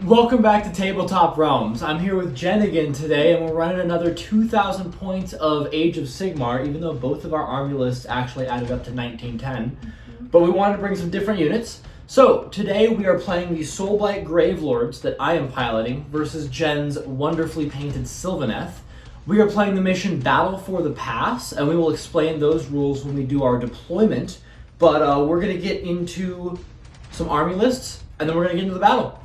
Welcome back to Tabletop Realms. I'm here with Jen again today, and we're running another 2,000 points of Age of Sigmar, even though both of our army lists actually added up to 1910. But we wanted to bring some different units. So, today we are playing the Soulblight Gravelords that I am piloting versus Jen's wonderfully painted Sylvaneth. We are playing the mission Battle for the Pass, and we will explain those rules when we do our deployment. But we're going to get into some army lists, and then we're going to get into the battle.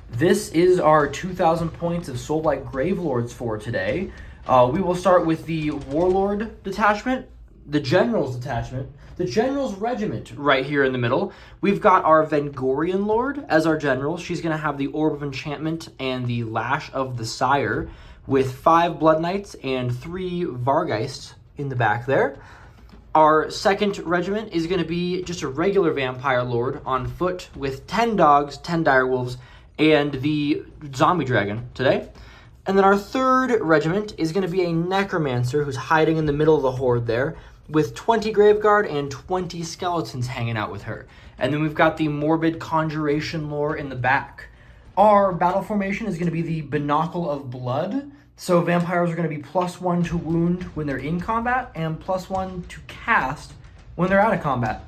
This is our 2,000 points of Soulblight Gravelords for today. We will start with the Warlord detachment, the General's detachment, the General's regiment right here in the middle. We've got our Vengorian Lord as our General. She's going to have the Orb of Enchantment and the Lash of the Sire with 5 Blood Knights and 3 Vargheists in the back there. Our second regiment is going to be just a regular Vampire Lord on foot with 10 dogs, 10 direwolves, and the zombie dragon today. And then our third regiment is going to be a necromancer who's hiding in the middle of the horde there with 20 graveguard and 20 skeletons hanging out with her. And then we've got the morbid conjuration lore in the back. Our battle formation is going to be the Binocle of Blood. So vampires are going to be +1 to wound when they're in combat and +1 to cast when they're out of combat.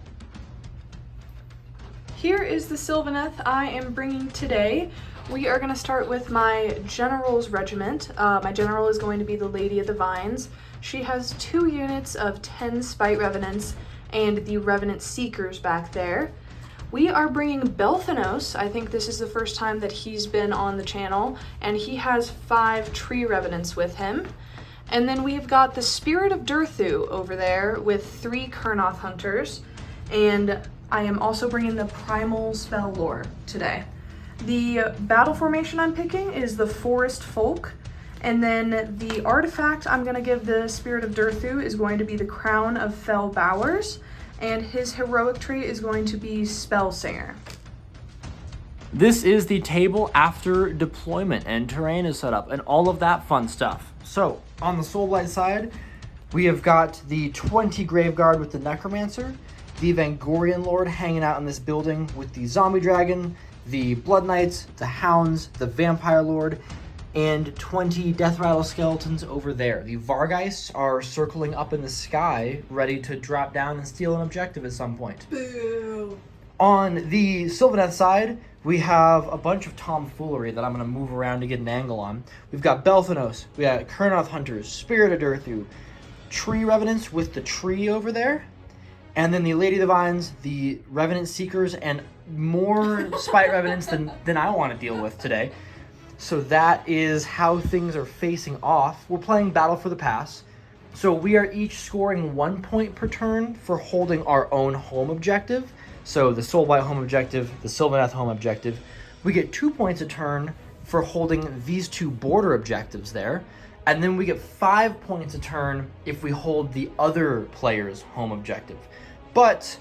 Here is the Sylvaneth I am bringing today. We are going to start with my General's regiment. My General is going to be the Lady of the Vines. She has 2 units of 10 Spite Revenants and the Revenant Seekers back there. We are bringing Belthanos. I think this is the first time that he's been on the channel, and he has 5 Tree Revenants with him. And then we've got the Spirit of Durthu over there with 3 Kurnoth Hunters, and I am also bringing the Primal Spell Lore today. The battle formation I'm picking is the Forest Folk, and then the artifact I'm going to give the Spirit of Durthu is going to be the Crown of Fell Bowers, and his heroic trait is going to be Spellsinger. This is the table after deployment, and terrain is set up, and all of that fun stuff. So, on the Soulblight side, we have got the 20 Graveguard with the Necromancer, the Vengorian Lord hanging out in this building with the Zombie Dragon, the Blood Knights, the Hounds, the Vampire Lord, and 20 Deathrattle Skeletons over there. The Vargheists are circling up in the sky, ready to drop down and steal an objective at some point. Boo! On the Sylvaneth side, we have a bunch of tomfoolery that I'm going to move around to get an angle on. We've got Belthanos, we got Kurnoth Hunters, Spirit of Durthu, Tree Revenants with the tree over there, and then the Lady of the Vines, the Revenant Seekers, and more Spite Revenants than I want to deal with today. So that is how things are facing off. We're playing Battle for the Pass. So we are each scoring 1 point per turn for holding our own home objective. So the Soulblight home objective, the Sylvaneth home objective. We get 2 points a turn for holding these 2 border objectives there. And then we get 5 points a turn if we hold the other player's home objective. But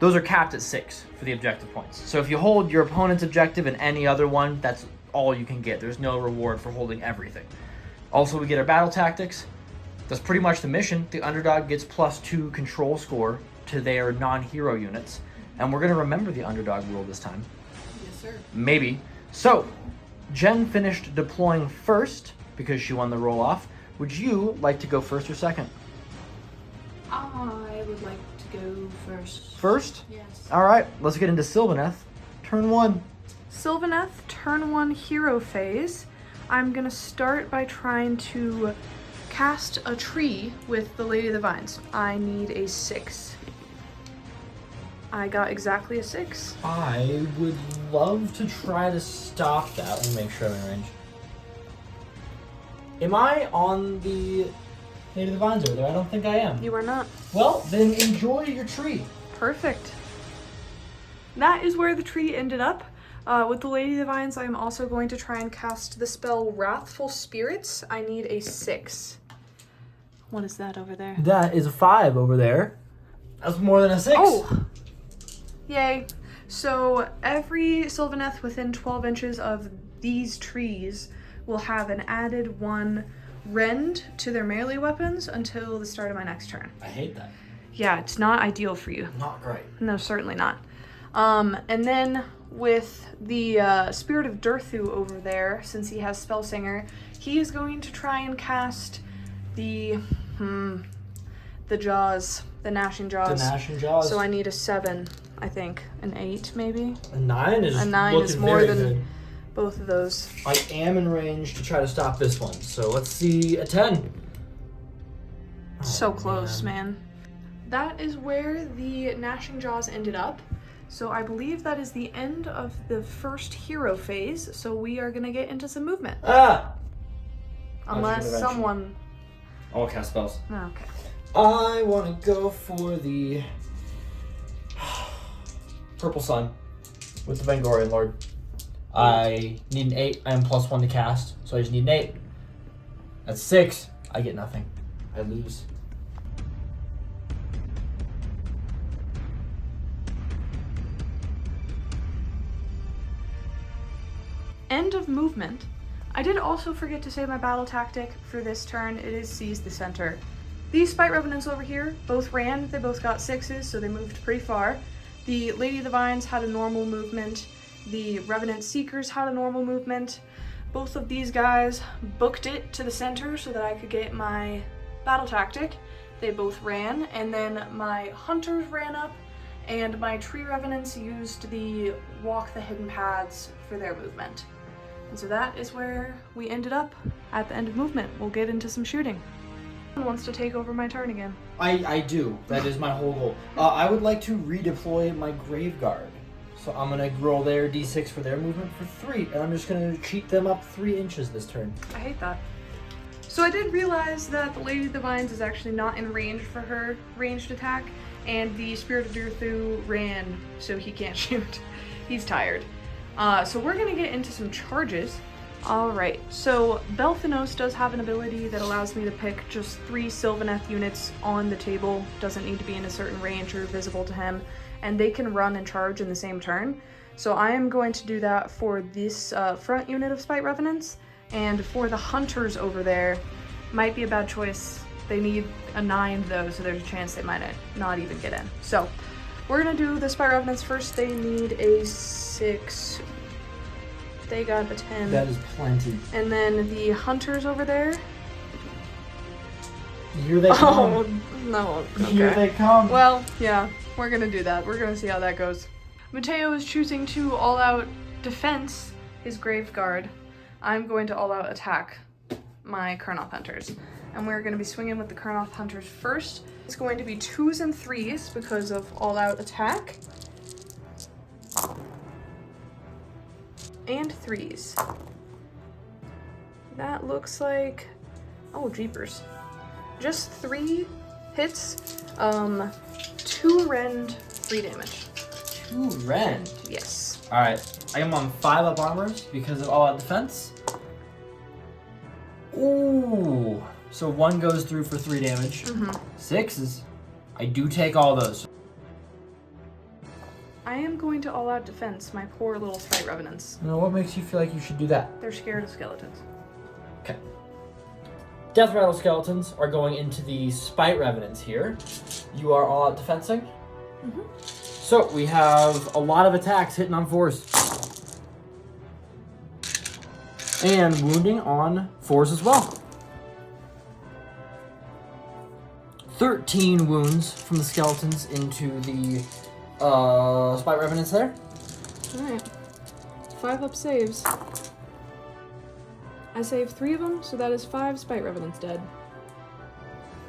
those are capped at 6 for the objective points. So if you hold your opponent's objective and any other one, that's all you can get. There's no reward for holding everything. Also, we get our battle tactics. That's pretty much the mission. The underdog gets +2 control score to their non-hero units. And we're going to remember the underdog rule this time. Yes, sir. Maybe. So, Jen finished deploying first because she won the roll-off. Would you like to go first or second? I would like to go first. First? Yes. All right, let's get into Sylvaneth. Turn 1. Sylvaneth, turn 1 hero phase. I'm going to start by trying to cast a tree with the Lady of the Vines. I need a 6. I got exactly a 6. I would love to try to stop that. Let me make sure I'm in range. Am I on the Lady of the Vines over there? I don't think I am. You are not. Well, then enjoy your tree. Perfect. That is where the tree ended up. With the Lady of the Vines, I am also going to try and cast the spell Wrathful Spirits. I need a 6. What is that over there? That is a 5 over there. That's more than a 6. Oh! Yay. So every Sylvaneth within 12 inches of these trees will have an added 1 rend to their melee weapons until the start of my next turn. I hate that. Yeah, it's not ideal for you. Not great. No, certainly not. And then with the Spirit of Durthu over there, since he has Spellsinger. He is going to try and cast the jaws, the gnashing jaws. The gnashing jaws. So I need a 7, I think. An 8, maybe? A 9 is A 9 looking is more very than good. both of those. I am in range to try to stop this one. So let's see a 10. So close, man. That is where the gnashing jaws ended up. So I believe that is the end of the first hero phase. So we are gonna get into some movement. Ah! Unless intervention. someone... I'll cast spells. Okay. I want to go for the Purple Sun with the Vengorian Lord. I need an 8. I am +1 to cast, so I just need an 8. That's 6. I get nothing. I lose. End of movement. I did also forget to say my battle tactic for this turn. It is seize the center. These Spite Revenants over here both ran. They both got 6s, so they moved pretty far. The Lady of the Vines had a normal movement. The Revenant Seekers had a normal movement. Both of these guys booked it to the center so that I could get my battle tactic. They both ran, and then my Hunters ran up, and my Tree Revenants used the Walk the Hidden Paths for their movement. And so that is where we ended up at the end of movement. We'll get into some shooting. Someone wants to take over my turn again. I do. That is my whole goal. I would like to redeploy my Grave Guard. So I'm going to roll their d6 for their movement for 3, and I'm just going to cheat them up 3 inches this turn. I hate that. So I did realize that the Lady of the Vines is actually not in range for her ranged attack, and the Spirit of Durthu ran, so he can't shoot. He's tired. So we're gonna get into some charges. Alright, so Belthanos does have an ability that allows me to pick just 3 Sylvaneth units on the table. Doesn't need to be in a certain range or visible to him, and they can run and charge in the same turn. So I am going to do that for this front unit of Spite Revenants, and for the Hunters over there, might be a bad choice. They need a 9 though, so there's a chance they might not even get in. So we're gonna do the Spite Revenants first. They need a 6. They got a 10. That is plenty. And then the Hunters over there. Here they come. Oh, no. Okay. Here they come. Well, yeah, we're gonna do that. We're gonna see how that goes. Mateo is choosing to all-out defense his Grave Guard. I'm going to all-out attack my Kurnoth Hunters. And we're gonna be swinging with the Kurnoth Hunters first. It's going to be 2s and 3s because of all-out attack. And 3s. That looks like, oh jeepers. Just 3 hits, 2 rend, 3 damage. 2 rend. Yes. Alright, I am on 5 up armors because of all-out defense. Ooh. So 1 goes through for 3 damage. 6s. I do take all those. I am going to all-out defense my poor little Spite Revenants. Now, what makes you feel like you should do that? They're scared of skeletons. Okay. Deathrattle Skeletons are going into the Spite Revenants here. You are all out defensing. So we have a lot of attacks hitting on 4s. And wounding on 4s as well. 13 wounds from the skeletons into the Spite Revenants there. Alright. 5 up saves. I saved 3 of them, so that is 5 Spite Revenants dead.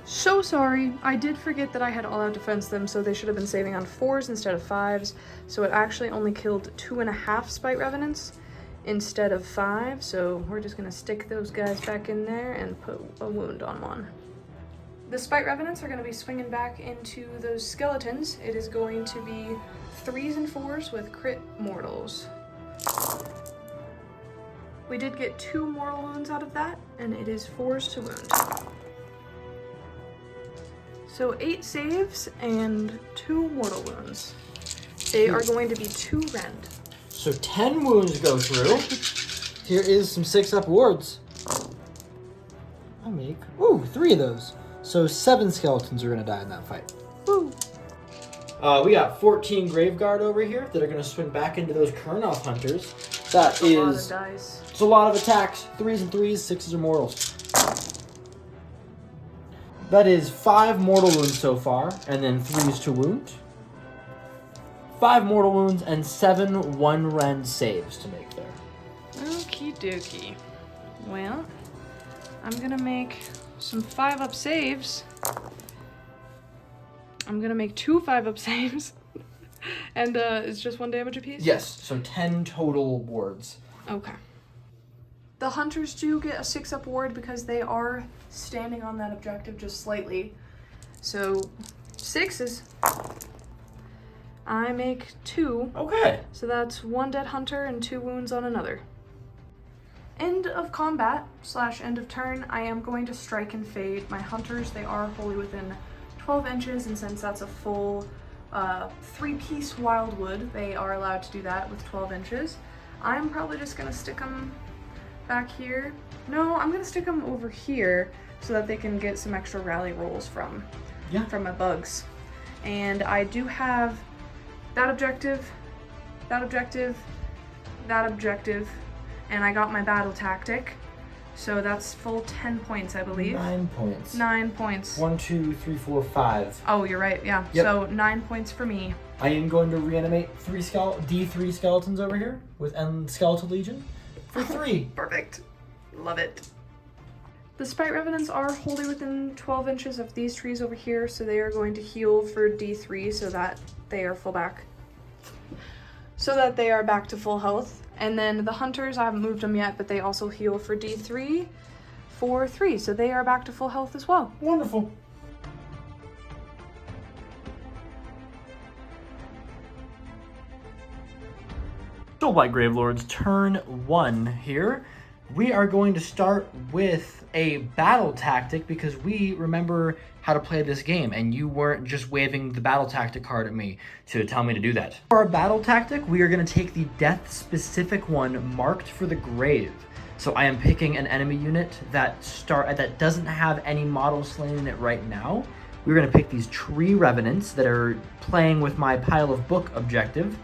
So sorry, I did forget that I had all-out defense them, so they should have been saving on 4s instead of 5s, so it actually only killed 2.5 Spite Revenants instead of 5, so we're just gonna stick those guys back in there and put a wound on 1. The Spite Revenants are going to be swinging back into those skeletons. It is going to be 3s and 4s with crit mortals. We did get 2 mortal wounds out of that, and it is 4s to wound. So 8 saves and 2 mortal wounds. They are going to be 2 rend. So 10 wounds go through. Here is some 6-up wards. I make, 3 of those. So 7 skeletons are going to die in that fight. Woo! We got 14 Graveguard over here that are going to swing back into those Kurnoth Hunters. That A lot of is... dice. It's a lot of attacks. 3s and 3s, 6s are mortals. That is 5 mortal wounds so far, and then 3s to wound. 5 mortal wounds and 7 one-rend saves to make there. Okie dokie. Well, I'm gonna make some 5-up saves. I'm gonna make 2 5-up saves. And it's just 1 damage apiece? Yes, so 10 total wards. Okay. The hunters do get a 6-up ward because they are standing on that objective just slightly. So 6 is... I make 2. Okay. So that's 1 dead hunter and 2 wounds on another. End of combat / end of turn, I am going to strike and fade. My hunters, they are wholly within 12 inches, and since that's a full 3-piece Wyldwood, they are allowed to do that with 12 inches. I'm probably just gonna stick them back here. No, I'm gonna stick them over here so that they can get some extra rally rolls from my bugs. And I do have that objective, that objective, that objective, and I got my battle tactic. So that's full 10 points, I believe. 9 points. 9 points. 1, 2, 3, 4, 5. Oh, you're right, yeah. Yep. So 9 points for me. I am going to reanimate D3 skeletons over here with Skeletal Legion for 3. Perfect. Love it. The Spite Revenants are wholly within 12 inches of these trees over here, so they are going to heal for D3 so that they are full back. So that they are back to full health. And then the hunters, I haven't moved them yet, but they also heal for D3 for 3, so they are back to full health as well. Wonderful. Soulblight Gravelords, turn 1 here. We are going to start with a battle tactic because we remember how to play this game and you weren't just waving the battle tactic card at me to tell me to do that. For our battle tactic, we are going to take the death specific one marked for the grave. So I am picking an enemy unit that doesn't have any models slain in it right now. We're going to pick these tree revenants that are playing with my pile of book objective,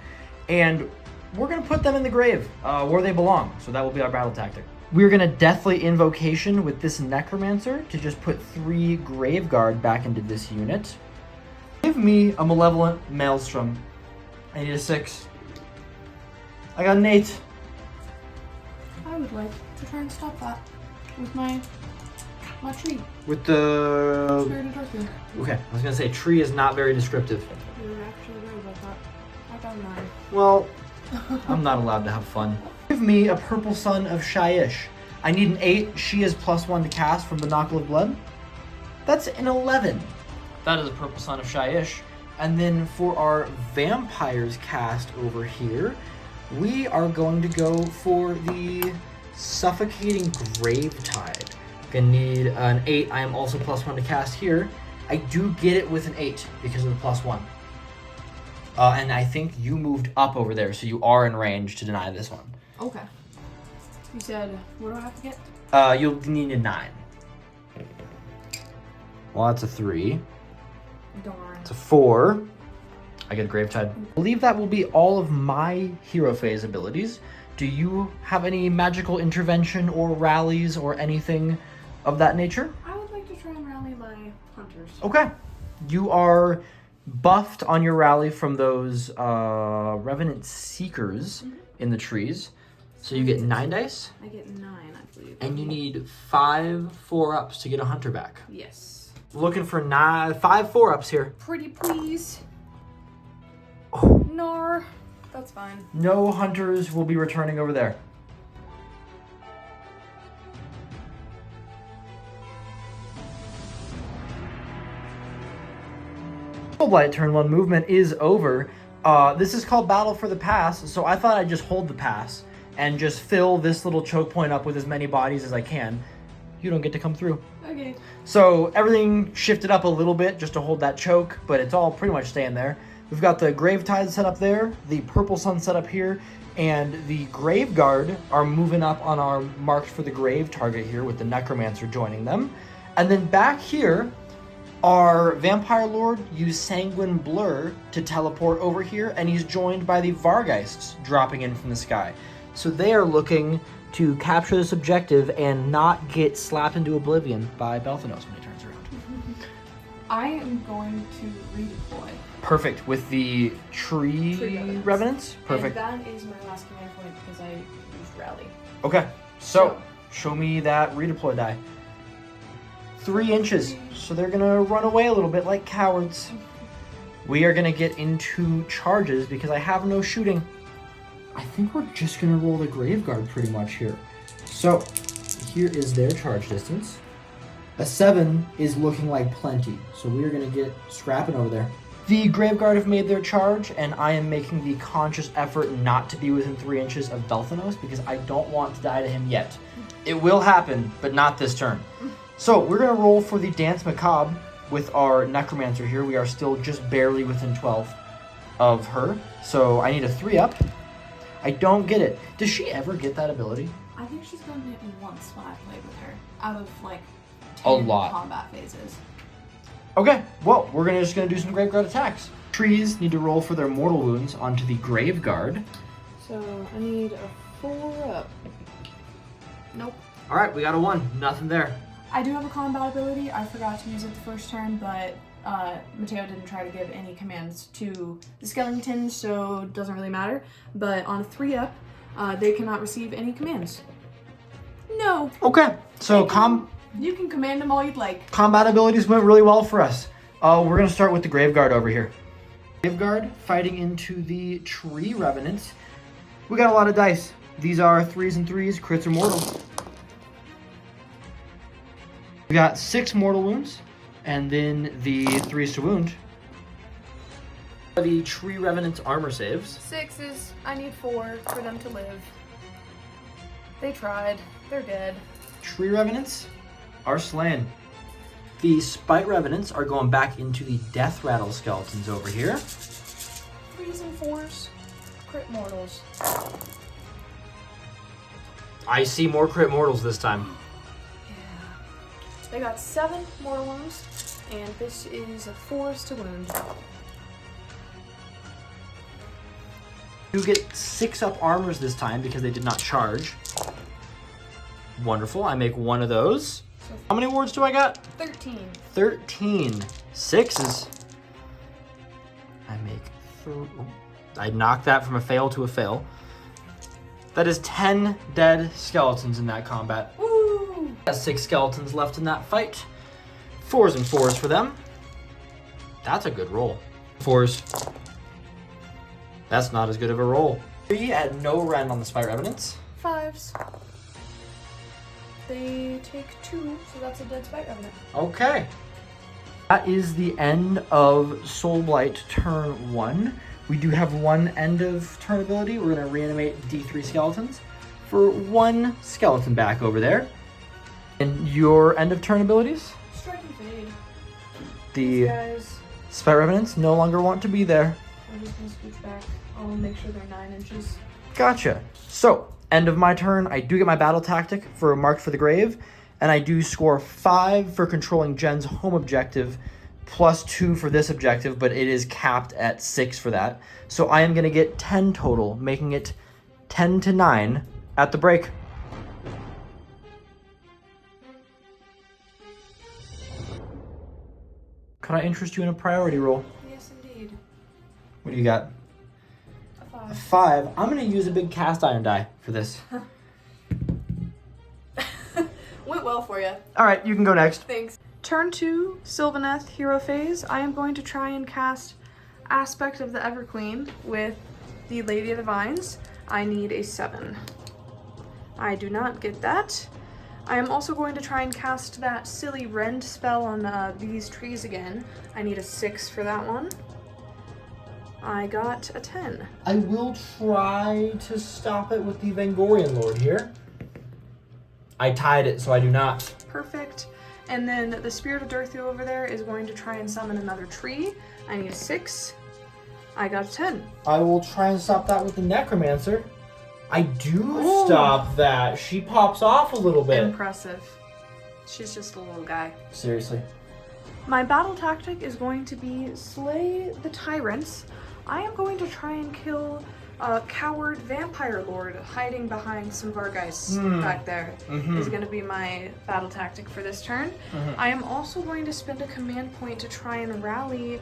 and we're going to put them in the grave where they belong. So that will be our battle tactic. We're going to Deathly Invocation with this Necromancer to just put 3 Graveguard back into this unit. Give me a Malevolent Maelstrom. I need a 6. I got an 8. I would like to try and stop that with my tree. With the... Spirit of Durthu. Okay, I was going to say tree is not very descriptive. You're actually right about that. I got a 9. Well, I'm not allowed to have fun. Give me a Purple Sun of Shyish. I need an 8. She is +1 to cast from the Knuckle of Blood. That's an 11. That is a Purple Sun of Shyish. And then for our Vampires cast over here, we are going to go for the Suffocating Gravetide. Gonna need an 8. I am also +1 to cast here. I do get it with an 8 because of the +1. And I think you moved up over there, so you are in range to deny this one. Okay. You said, what do I have to get? You'll need a 9. Well, that's a 3. Darn. It's a 4. I get Gravetide. I believe that will be all of my hero phase abilities. Do you have any magical intervention or rallies or anything of that nature? I would like to try and rally my hunters. Okay. You are buffed on your rally from those Revenant Seekers in the trees. So you get 9 dice. I get 9, I believe. And you need 5 4-ups to get a hunter back. Yes. Looking for 5 4-ups here. Pretty please. Oh. Nar. That's fine. No hunters will be returning over there. Soulblight turn 1 movement is over. This is called Battle for the Pass, so I thought I'd just hold the pass and just fill this little choke point up with as many bodies as I can. You don't get to come through. Okay. So everything shifted up a little bit just to hold that choke, but it's all pretty much staying there. We've got the Gravetide set up there, the Purple Sun set up here, and the Graveguard are moving up on our marked for the grave target here with the Necromancer joining them. And then back here, Our Vampire Lord used Sanguine Blur to teleport over here, and he's joined by the Vargheists dropping in from the sky. So they are looking to capture this objective and not get slapped into oblivion by Belthanos when he turns around. I am going to redeploy. Perfect. With the tree revenants? Perfect. And that is my last command point because I used rally. Okay, so show me that redeploy die. 3 inches. So they're gonna run away a little bit like cowards. We are gonna get into charges because I have no shooting. I think we're just gonna roll the Graveguard pretty much here. So here is their charge distance. A 7 is looking like plenty. So we are gonna get scrapping over there. The Graveguard have made their charge, and I am making the conscious effort not to be within 3 inches of Belthanos because I don't want to die to him yet. It will happen, but not this turn. So we're gonna roll for the Dance Macabre with our Necromancer here. We are still just barely within 12 of her. So I need a 3-up. I don't get it. Does she ever get that ability? I think she's gotten it once when I played with her. Out of like 10 A lot. combat phases. Okay, well, we're just gonna do some Graveguard attacks. Trees need to roll for their mortal wounds onto the Graveguard. So I need a 4-up. Nope. All right, we got a 1. Nothing there. I do have a combat ability. I forgot to use it the first turn, but Mateo didn't try to give any commands to the skeletons, so it doesn't really matter. But on a 3-up, they cannot receive any commands. No. Okay, so You can command them all you'd like. combat abilities went really well for us. We're gonna start with the Graveguard over here. Graveguard fighting into the Tree Revenants. We got a lot of dice. These are 3s and 3s, crits or mortals. We got 6 mortal wounds, and then the 3s to wound. The Tree Revenants armor saves. 6s. I need 4 for them to live. They tried. They're dead. Tree Revenants are slain. The Spite Revenants are going back into the Deathrattle Skeletons over here. 3s and 4s. Crit mortals. I see more crit mortals this time. Yeah. They got 7 mortal wounds, and this is a 4s to wound. You get 6-up armors this time because they did not charge. Wonderful. I make 1 of those. So How many wards do I got? 13. 13. 6s. I make 3. I knock that from a fail to a fail. That is 10 dead skeletons in that combat. Woo! Got 6 skeletons left in that fight. 4s and 4s for them. That's a good roll. 4s. That's not as good of a roll. 3 at no rend on the Spite Revenants. 5s. They take 2, so that's a dead Spite Revenant. Okay. That is the end of Soulblight turn 1. We do have 1 end of turn ability. We're going to reanimate D3 skeletons for 1 skeleton back over there. And your end of turn abilities? Strike and fade. The These guys, Spite Revenants no longer want to be there. I'm just going to scooch back. I'll make sure they're 9 inches. Gotcha. So, end of my turn, I do get my battle tactic for Marked for the Grave, and I do score 5 for controlling Jen's home objective, plus 2 for this objective, but it is capped at 6 for that. So I am going to get 10 total, making it 10 to 9 at the break. Could I interest you in a priority roll? Yes, indeed. What do you got? A A 5. 5. I'm going to use a big cast iron die for this. Went well for you. All right, you can go next. Thanks. Turn 2, Sylvaneth Hero Phase. I am going to try and cast Aspect of the Everqueen with the Lady of the Vines. I need a 7. I do not get that. I am also going to try and cast that silly rend spell on these trees again. I need a 6 for that one. I got a 10. I will try to stop it with the Vengorian Lord here. I tied it, so I do not. Perfect. And then the Spirit of Durthu over there is going to try and summon another tree. I need a 6. I got a 10. I will try and stop that with the Necromancer. I do Ooh. stop that. She pops off a little bit. Impressive. She's just a little guy. Seriously. My battle tactic is going to be slay the tyrants. I am going to try and kill a coward vampire lord hiding behind some Vargheists back there. Is going to be my battle tactic for this turn. I am also going to spend a command point to try and rally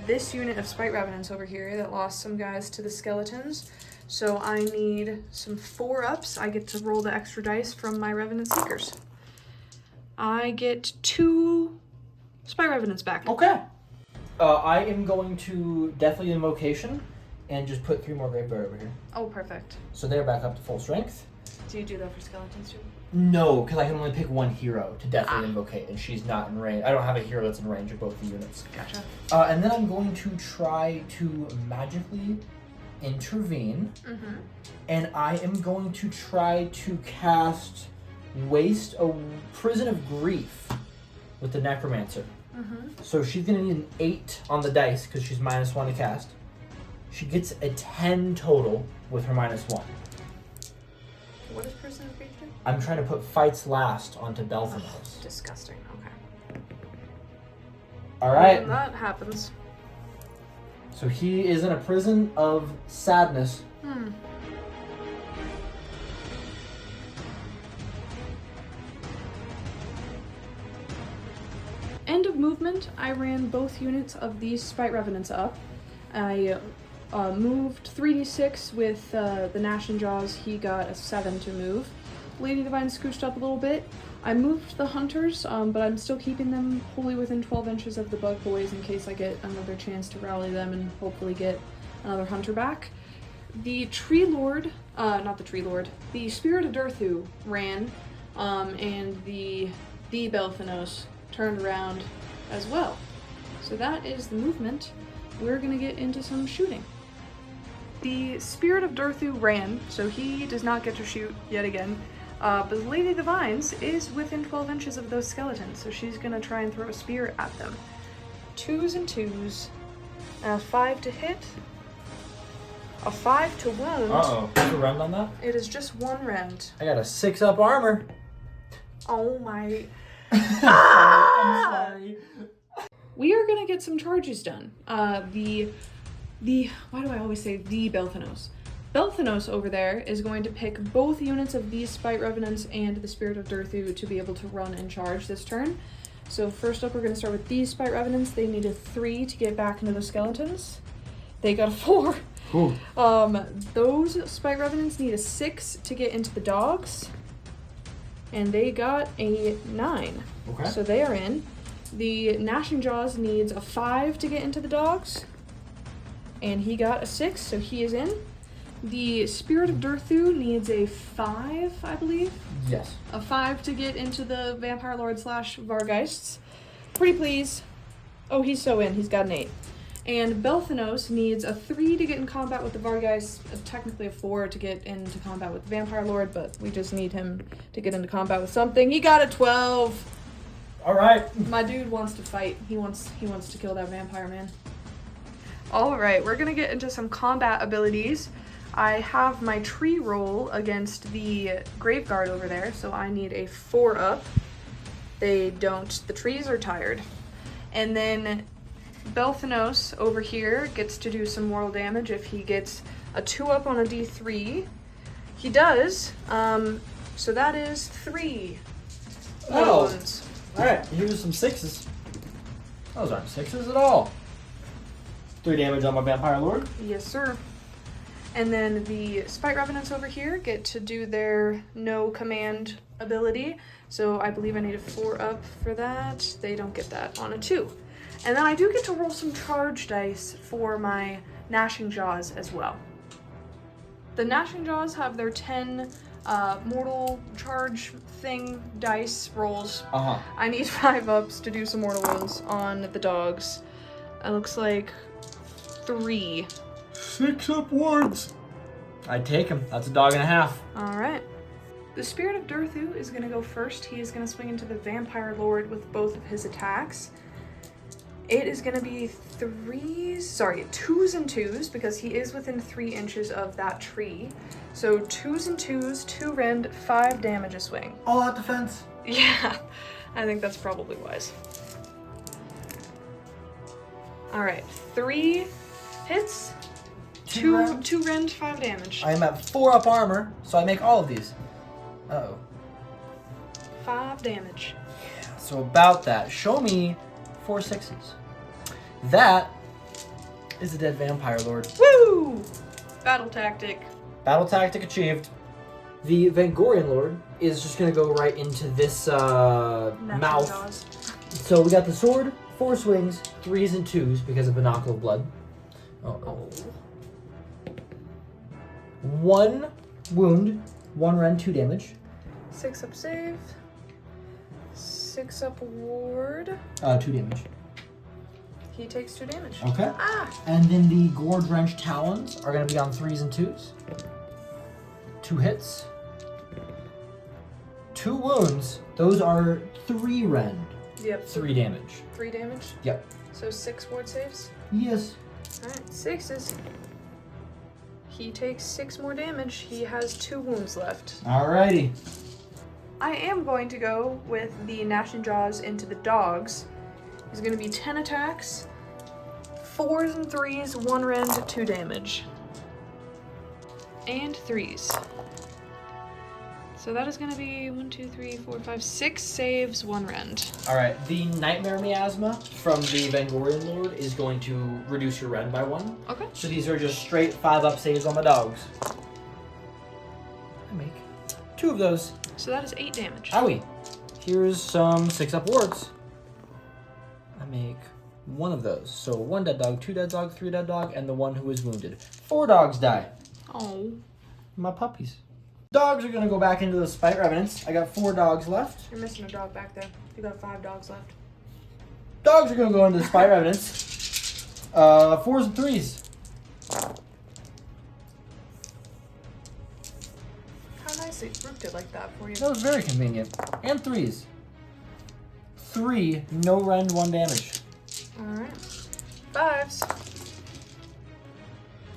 this unit of Spite Revenants over here that lost some guys to the skeletons. So I need some 4-ups. I get to roll the extra dice from my Revenant Seekers. I get 2 Spite Revenants back. Okay. I am going to Deathly Invocation and just put 3 more Graveguard over here. Oh, perfect. So they're back up to full strength. Do you do that for skeletons too? No, because I can only pick 1 hero to Deathly Invocate, and she's not in range. I don't have a hero that's in range of both the units. Gotcha. And then I'm going to try to magically intervene, and I am going to try to cast Waste a Prison of Grief with the Necromancer. So she's going to need an 8 on the dice because she's -1 to cast. She gets a 10 total with her -1. What does Prison of Grief do? I'm trying to put Fights Last onto Belthanos. Disgusting. Okay. All right. When that happens. So he is in a prison of sadness. End of movement, I ran both units of these Spite Revenants up. I moved 3d6 with the Gnash and Jaws. He got a 7 to move. Lady Divine scooched up a little bit. I moved the Hunters, but I'm still keeping them wholly within 12 inches of the Bug Boys in case I get another chance to rally them and hopefully get another Hunter back. The Tree Lord, not the Tree Lord, the Spirit of Durthu ran, and the Belthanos turned around as well. So that is the movement. We're gonna get into some shooting. The Spirit of Durthu ran, so he does not get to shoot yet again. But Lady Divines is within 12 inches of those skeletons, so she's gonna try and throw a spear at them. 2s and 2s. A 5 to hit. A 5 to wound. Uh-oh. What's the rend on that? It is just 1 rend. I got a 6-up armor. Oh my... I'm sorry. We are gonna get some charges done. Why do I always say the Belthanos? Belthanos over there is going to pick both units of these Spite Revenants and the Spirit of Durthu to be able to run and charge this turn. So first up, we're going to start with these Spite Revenants. They need a 3 to get back into the skeletons. They got a 4. Ooh. Those Spite Revenants need a 6 to get into the dogs. And they got a 9. Okay. So they are in. The Gnashing Jaws needs a 5 to get into the dogs. And he got a 6, so he is in. The Spirit of Durthu needs a 5, I believe. Yes. A 5 to get into the Vampire Lord / Vargheists. Pretty please. Oh, he's so in. He's got an 8. And Belthanos needs a 3 to get in combat with the Vargheists. Technically a 4 to get into combat with the Vampire Lord, but we just need him to get into combat with something. He got a 12. All right. My dude wants to fight. He wants to kill that vampire man. All right, we're gonna get into some combat abilities. I have my tree roll against the Graveguard over there, so I need a 4-up. They don't. The trees are tired. And then Belthanos over here gets to do some mortal damage if he gets a 2-up on a D3. He does. So that is 3 wounds. All right, here's some 6s. Those aren't 6s at all. 3 damage on my Vampire Lord. Yes, sir. And then the Spite Revenants over here get to do their no command ability. So I believe I need a 4-up for that. They don't get that on a 2. And then I do get to roll some charge dice for my Gnashing Jaws as well. The Gnashing Jaws have their 10 mortal charge thing dice rolls. I need 5-ups to do some mortal wounds on the dogs. It looks like 3. 6-up wards. I'd take him. That's a dog and a half. All right. The Spirit of Durthu is going to go first. He is going to swing into the Vampire Lord with both of his attacks. It is going to be 2s and 2s because he is within 3 inches of that tree. So 2s and 2s, 2 rend, 5 damage a swing. All out defense. Yeah, I think that's probably wise. All right, 3 hits, Two rend. 2 rend, 5 damage. I am at 4 up armor, so I make all of these. Uh-oh. 5 damage. Yeah, so about that. Show me 4 6s. That is a dead vampire lord. Woo! Battle tactic. Battle tactic achieved. The Vengorian lord is just going to go right into this mouth. Jaws. So we got the sword, 4 swings, 3s and 2s because of binocular blood. Uh-oh. 1 wound, 1 rend, 2 damage. 6 up save. 6 up ward. 2 damage. He takes 2 damage. Okay. Ah! And then the Gorge Wrench Talons are going to be on 3s and 2s. 2 hits. 2 wounds. Those are 3 rend. Yep. 3 damage. 3 damage. Yep. So 6 ward saves. Yes. Alright, 6s. He takes 6 more damage. He has 2 wounds left. Alrighty. I am going to go with the Gnashing Jaws into the dogs. He's going to be 10 attacks, 4s and 3s, 1 rend, 2 damage. And 3s. So that is going to be 1, 2, 3, 4, 5, 6 saves, 1 rend. Alright, the Nightmare Miasma from the Vengorian Lord is going to reduce your rend by 1. Okay. So these are just straight 5 up saves on the dogs. I make 2 of those. So that is 8 damage. Owie. Here's some 6 up wards. I make 1 of those. So 1 dead dog, 2 dead dog, 3 dead dog, and the one who is wounded. 4 dogs die. Oh. My puppies. Dogs are gonna go back into the Spite Revenants. I got 4 dogs left. You're missing a dog back there. You got 5 dogs left. Dogs are gonna go into the Spite Revenants. 4s and 3s. How nice they grouped it like that for you. That was very convenient. And 3s. 3, no rend, 1 damage. Alright. 5s.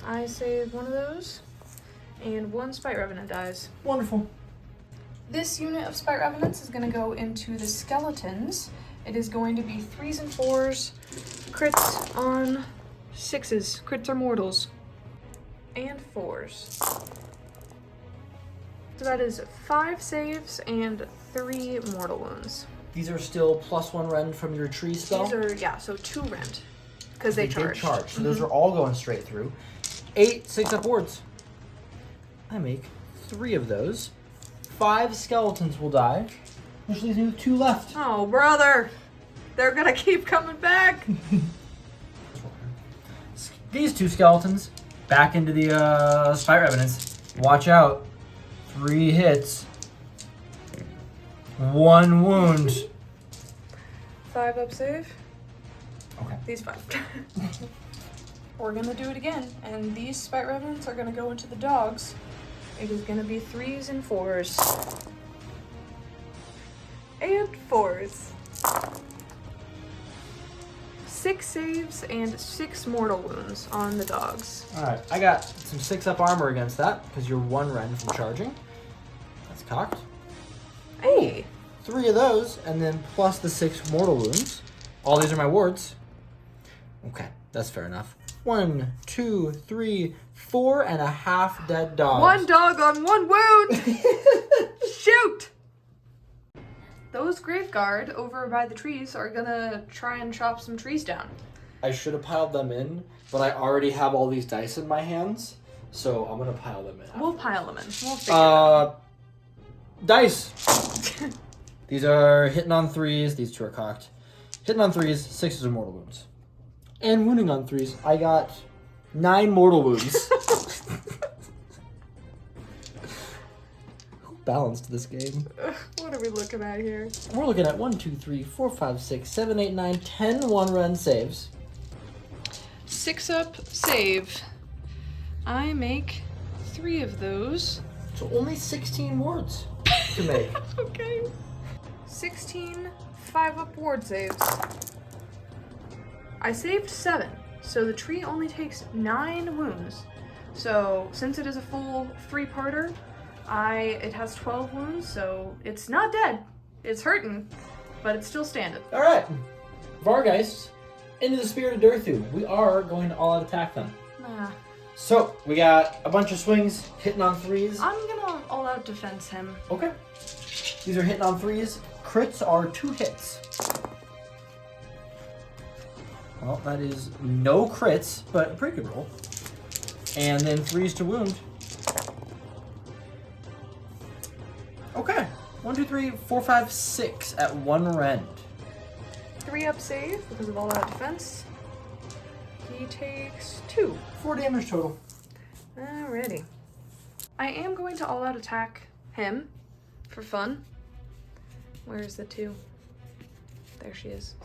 I save 1 of those. And 1 Spite Revenant dies. Wonderful. This unit of Spite Revenants is going to go into the Skeletons. It is going to be 3s and 4s. Crits on 6s. Crits are mortals. And 4s. So that is 5 saves and 3 mortal wounds. These are still +1 rend from your tree spell. These are, yeah, so 2 rend. Because they charge. Did charge. So those are all going straight through. 8 6-up wards. I make 3 of those. 5 skeletons will die, which leaves me with 2 left. Oh, brother! They're gonna keep coming back! These 2 skeletons back into the Spite Revenants. Watch out. 3 hits. 1 wound. 5 up save. Okay. These 5. We're gonna do it again, and these Spite Revenants are gonna go into the dogs. It is gonna be 3s and 4s. And 4s. 6 saves and 6 mortal wounds on the dogs. Alright, I got some 6-up armor against that, because you're 1 rend from charging. That's cocked. Hey! 3 of those, and then plus the 6 mortal wounds. All these are my wards. Okay, that's fair enough. 1, 2, 3, 4.5 dead dogs. 1 dog on 1 wound! Shoot! Those Graveguard over by the trees are gonna try and chop some trees down. I should have piled them in, but I already have all these dice in my hands, so I'm gonna pile them in. We'll pile them in. We'll figure it out. Dice! These are hitting on 3s, these 2 are cocked. Hitting on 3s, 6 are mortal wounds. And wounding on 3s, I got 9 mortal wounds. Who balanced this game? What are we looking at here? We're looking at 1, 2, 3, 4, 5, 6, 7, 8, 9, 10 1-run saves. 6 up save. I make 3 of those. So only 16 wards to make. Okay. 16 5-up ward saves. I saved 7, so the tree only takes 9 wounds. So since it is a full 3-parter, it has 12 wounds, so it's not dead. It's hurting, but it's still standing. Alright. Vargheists into the Spirit of Durthu. We are going to all-out attack them. Nah. So, we got a bunch of swings, hitting on 3s. I'm gonna all-out defense him. Okay. These are hitting on 3s. Crits are 2 hits. Well, that is no crits, but a pretty good roll. And then 3s to wound. Okay. 1, 2, 3, 4, 5, 6 at 1 rend. 3 up save because of all-out defense. He takes 2. 4 damage total. Alrighty. I am going to all-out attack him for fun. Where is the 2? There she is.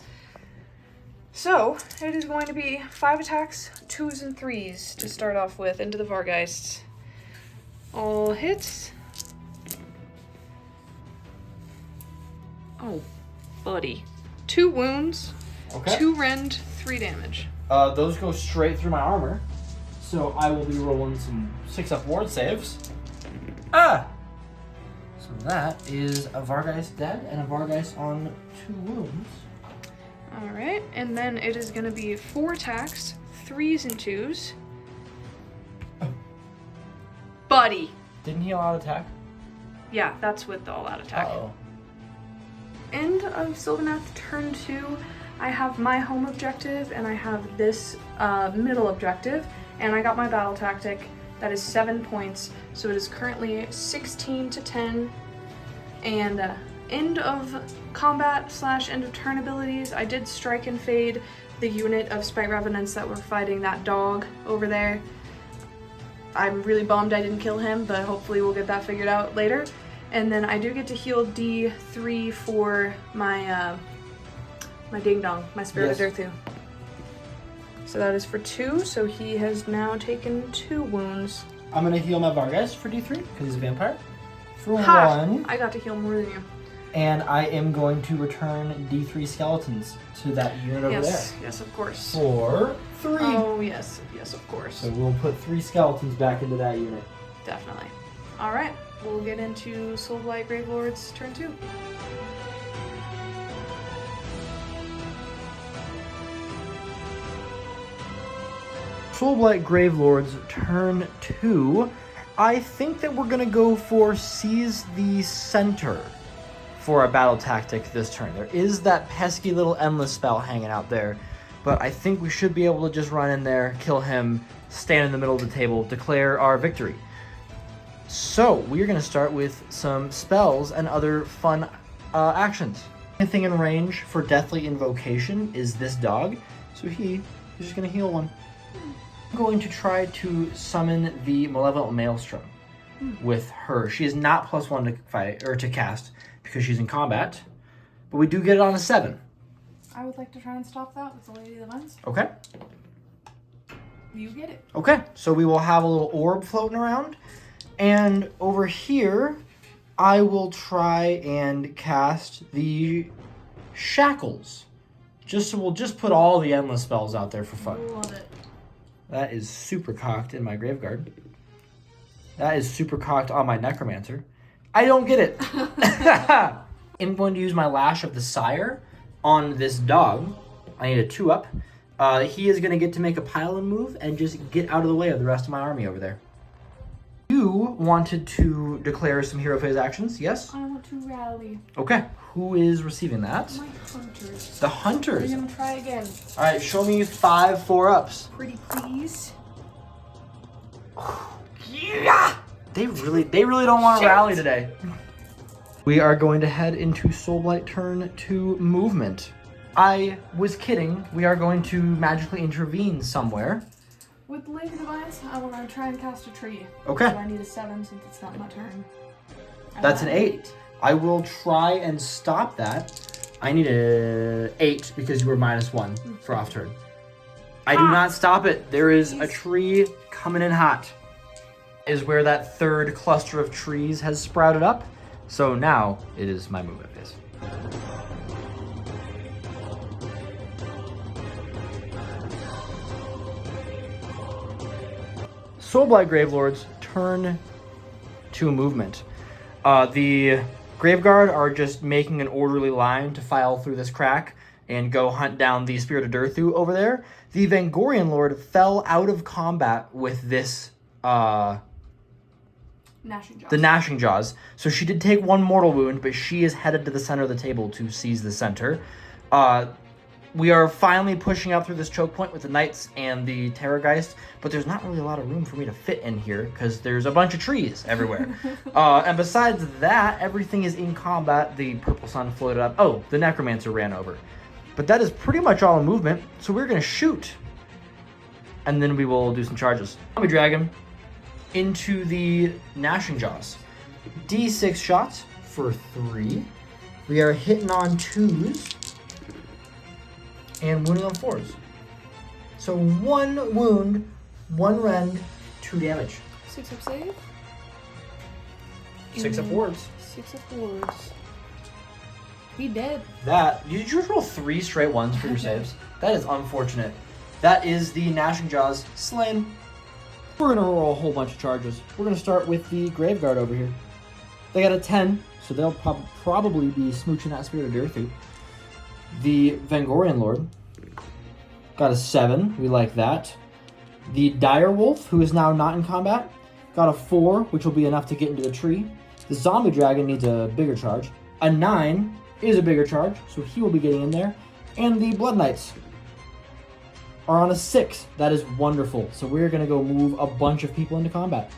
So, it is going to be 5 attacks, 2s and 3s to start off with into the Vargheists. All hits. Oh, buddy. 2 wounds, Okay. 2 rend, 3 damage. Those go straight through my armor. So I will be rolling some 6-up ward saves. Ah! So that is a Vargheist dead and a Vargheist on 2 wounds. Alright, and then it is going to be 4 attacks, 3s and 2s. Buddy. Didn't he allow attack? Yeah, that's with the all-out attack. Uh-oh. End of Sylvaneth Turn 2, I have my home objective and I have this middle objective, and I got my battle tactic. That is 7 points, so it is currently 16 to 10. And end of combat / end of turn abilities, I did strike and fade the unit of Spite Revenants that were fighting that dog over there. I'm really bummed I didn't kill him, but hopefully we'll get that figured out later. And then I do get to heal D3 for my my ding dong, my Spirit of Durthu. So that is for 2, so he has now taken 2 wounds. I'm going to heal my Vargheist for D3 because he's a vampire. For Ha! 1. I got to heal more than you. And I am going to return D3 skeletons to that unit over there. Yes, of course. For 3. Oh, yes, of course. So we'll put 3 skeletons back into that unit. Definitely. Alright, we'll get into Soulblight Gravelords turn 2. Soulblight Gravelords turn 2. I think that we're going to go for Seize the Center for our battle tactic this turn. There is that pesky little endless spell hanging out there, but I think we should be able to just run in there, kill him, stand in the middle of the table, declare our victory. So we're going to start with some spells and other fun actions. Anything in range for Deathly Invocation is this dog, so he's just going to heal one. I'm going to try to summon the Malevolent Maelstrom with her. She is not +1 to fight or to cast because she's in combat, but we do get it on a 7. I would like to try and stop that with the Lady of the Vines. Okay. You get it. Okay, so we will have a little orb floating around, and over here, I will try and cast the Shackles. So we'll just put all the endless spells out there for fun. Love it. That is super cocked in my Graveguard. That is super cocked on my Necromancer. I don't get it. I'm going to use my Lash of the Sire on this dog. I need a 2-up. He is going to get to make a pile and move and just get out of the way of the rest of my army over there. You wanted to declare some hero phase actions, yes? I want to rally. Okay. Who is receiving that? My hunters. The Hunters. We're gonna try again. All right, show me 5 4-ups. Pretty please. Yeah! They really don't want to rally today. We are going to head into Soulblight turn 2 movement. I was kidding. We are going to magically intervene somewhere. With the Lady of the Vines, I want to try and cast a tree. Okay. So I need a 7 since it's not my turn. That's an 8. I will try and stop that. I need a 8 because you were -1 for off turn. I do not stop it. There is a tree coming in hot. Is where that 3rd cluster of trees has sprouted up. So now it is my movement phase. Soulblight Gravelords turn 2 movement. The Graveguard are just making an orderly line to file through this crack, and go hunt down the Spirit of Durthu over there. The Vengorian Lord fell out of combat with this, Gnashing Jaws. the Gnashing Jaws. So she did take 1 mortal wound, but she is headed to the center of the table to seize the center. We are finally pushing up through this choke point with the Knights and the Vargheists, but there's not really a lot of room for me to fit in here because there's a bunch of trees everywhere. And besides that, everything is in combat. The purple sun floated up. Oh, the Necromancer ran over. But that is pretty much all in movement, so we're going to shoot. And then we will do some charges. Zombie Dragon into the Gnashing Jaws. D6 shots for 3. We are hitting on 2s. And wounding on 4s. So 1 wound, 1 rend, 2 damage. 6 up save. 6 up wards. 6 up wards. He dead. That, did you just roll 3 straight ones for your saves? That is unfortunate. That is the Gnashing Jaws slain. We're going to roll a whole bunch of charges. We're going to start with the Graveguard over here. They got a 10, so they'll probably be smooching that Spirit of Durthu. The Vengorian Lord got a 7. We like that. The Dire Wolf, who is now not in combat, got a 4, which will be enough to get into the tree. The Zombie Dragon needs a bigger charge. A 9 is a bigger charge, so he will be getting in there. And the Blood Knights are on a 6. That is wonderful. So we're going to go move a bunch of people into combat.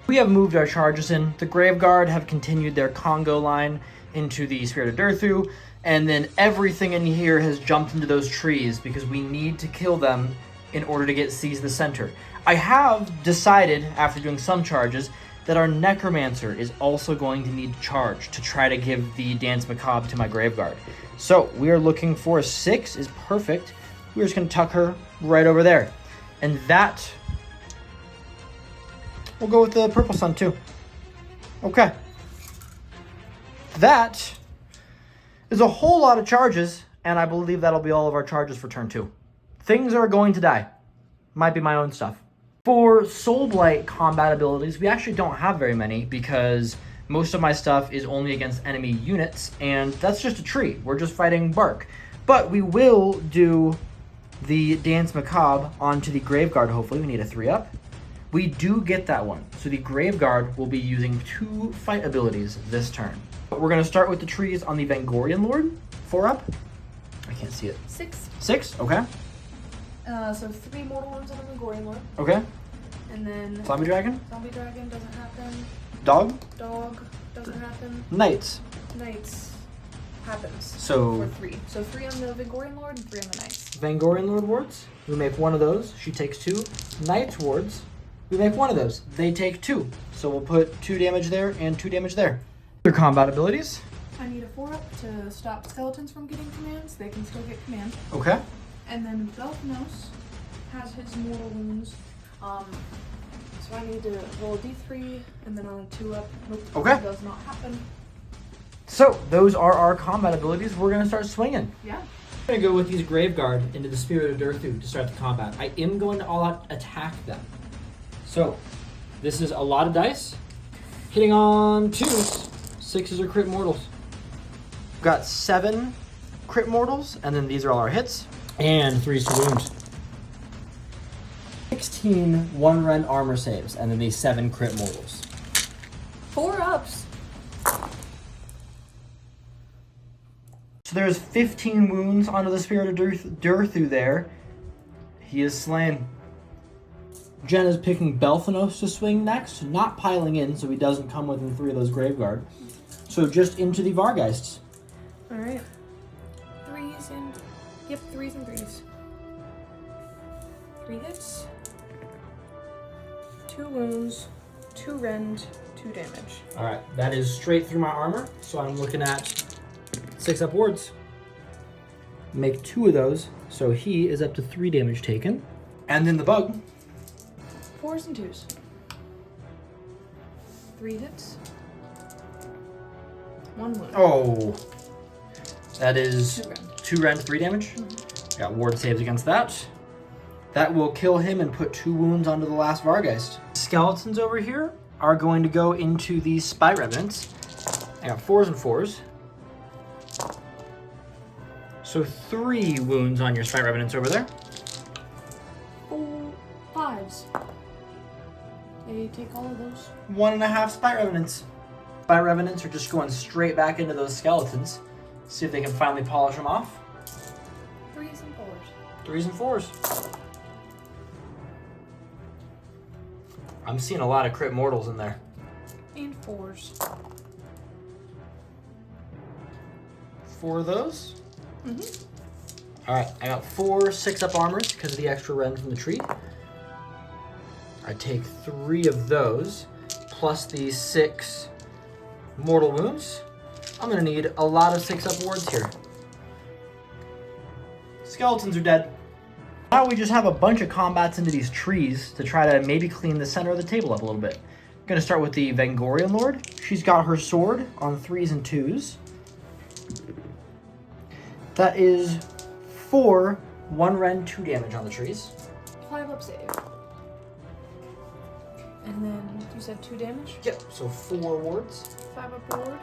We have moved our charges in. The Graveguard have continued their Congo line into the Spirit of Durthu. And then everything in here has jumped into those trees because we need to kill them in order to get Seize the Center. I have decided, after doing some charges, that our Necromancer is also going to need to charge to try to give the Dance Macabre to my Graveguard. So we are looking for a 6 is perfect. We're just going to tuck her right over there. And that, we'll go with the Purple Sun too. Okay. That is a whole lot of charges, and I believe that'll be all of our charges for turn 2. Things are going to die. Might be my own stuff. For Soulblight combat abilities, we actually don't have very many because most of my stuff is only against enemy units, and that's just a tree. We're just fighting bark. But we will do the Dance Macabre onto the Graveguard, hopefully. We need a 3-up. We do get that one. So the Graveguard will be using 2 fight abilities this turn. We're going to start with the trees on the Vengorian Lord. 4-up. I can't see it. 6. 6, okay. So 3 mortal wounds on the Vengorian Lord. Okay. And then Zombie Dragon. Zombie Dragon doesn't happen. Dog. Dog doesn't happen. Knights. Knights happens. So for 3. So 3 on the Vengorian Lord and 3 on the Knights. Vengorian Lord wards. We make 1 of those. She takes 2. Knights wards. We make 1 of those. They take 2. So we'll put 2 damage there and 2 damage there. Their combat abilities. I need a 4-up to stop skeletons from getting commands. They can still get command. Okay. And then Belthanos has his mortal wounds. So I need to roll a d3 and then on a 2-up. Nope. Okay. That does not happen. So those are our combat abilities. We're going to start swinging. Yeah. I'm going to go with these Graveguard into the Spirit of Durthu to start the combat. I am going to all-out attack them. So this is a lot of dice. Hitting on 2s. 6s are crit mortals. We've got 7 crit mortals, and then these are all our hits. And 3s to wounds. 16 1-rend armor saves, and then these 7 crit mortals. 4 ups. So there's 15 wounds onto the Spirit of Durthu there. He is slain. Jen is picking Belthanos to swing next, not piling in so he doesn't come within 3 of those Graveguard. So just into the Vargheists. Alright. 3s and... Yep, 3s and 3s. 3 hits. 2 wounds. 2 rend. 2 damage. Alright, that is straight through my armor, so I'm looking at 6 up wards. Make 2 of those, so he is up to 3 damage taken. And then the bug. 4s and 2s. 3 hits. 1 wound. Oh. That is 2 rend. 2 rend, 3 damage. Got ward saves against that. That will kill him and put 2 wounds onto the last Vargheist. Skeletons over here are going to go into these Spite Revenants. I got 4s and 4s. So 3 wounds on your Spite Revenants over there. 4 5s. They take all of those. 1.5 Spite Revenants. Spite Revenants are just going straight back into those skeletons. See if they can finally polish them off. 3s and 4s. 3s and 4s. I'm seeing a lot of crit mortals in there. And 4s. 4 of those. Mm-hmm. All right, I got 4 6-up armors because of the extra rend from the tree. I take 3 of those, plus the 6 mortal wounds. I'm gonna need a lot of 6-up wards here. Skeletons are dead. Now we just have a bunch of combats into these trees to try to maybe clean the center of the table up a little bit. I'm gonna start with the Vengorian Lord. She's got her sword on 3s and 2s. That is 4, 1 rend, 2 damage on the trees. 5 up save. And then you said 2 damage? Yep, so 4 wards. 5 up ward.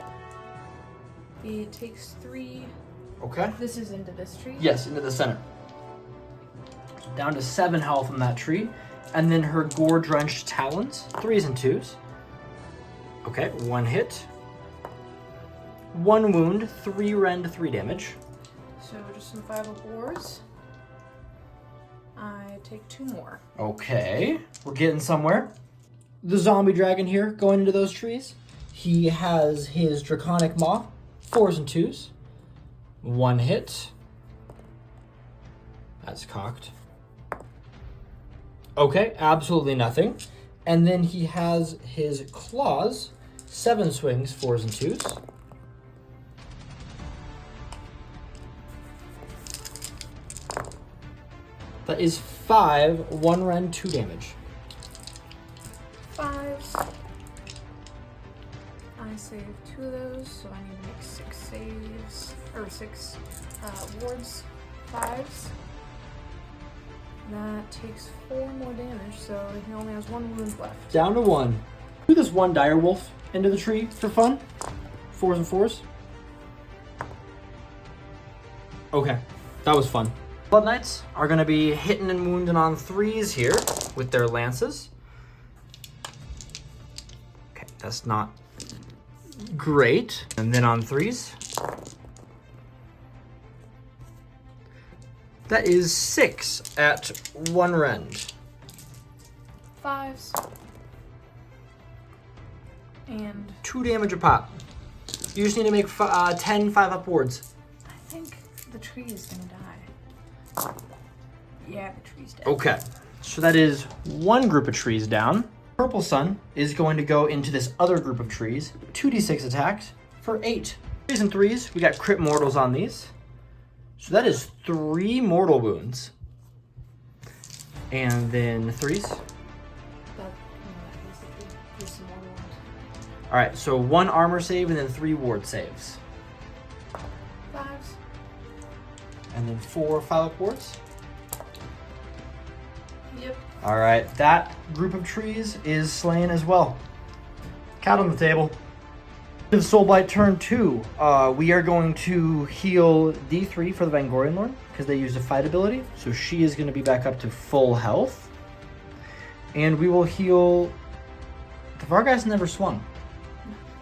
It takes 3. Okay. This is into this tree? Yes, into the center. Down to 7 health on that tree. And then her gore-drenched talons, 3s and 2s. Okay, 1 hit. 1 wound, 3 rend, 3 damage. So just some 5 up wards. I take 2 more. Okay, we're getting somewhere. The zombie dragon here going into those trees. He has his draconic maw, 4s and 2s. 1 hit. That's cocked. Okay, absolutely nothing. And then he has his claws, 7 swings, 4s and 2s. That is 5, 1 rend, 2 damage. 5s. I saved 2 of those, so I need to make 6 saves, or 6 wards. 5s. That takes 4 more damage, so he only has 1 wound left. Down to 1. Do this 1 dire wolf into the tree for fun. 4s and 4s. Okay, that was fun. Blood Knights are going to be hitting and wounding on 3s here with their lances. Okay, that's not great. And then on 3s. That is 6 at 1 rend. 5s. And 2 damage a pop. You just need to make 10 5-up wards. I think the tree is gonna die. Yeah, the tree's dead. Okay, so that is 1 group of trees down. Purple Sun is going to go into this other group of trees. 2d6 attacks for 8. 3s and 3s, we got crit mortals on these. So that is 3 mortal wounds. And then 3s. Some more ones. All right, so 1 armor save and then 3 ward saves. 5s. And then 4 5-up wards. Yep. All right, that group of trees is slain as well. Cat on the table. To the Soulblight turn 2, we are going to heal D3 for the Vengorian Lord because they used a fight ability. So she is going to be back up to full health. And we will heal... The Vargheists never swung.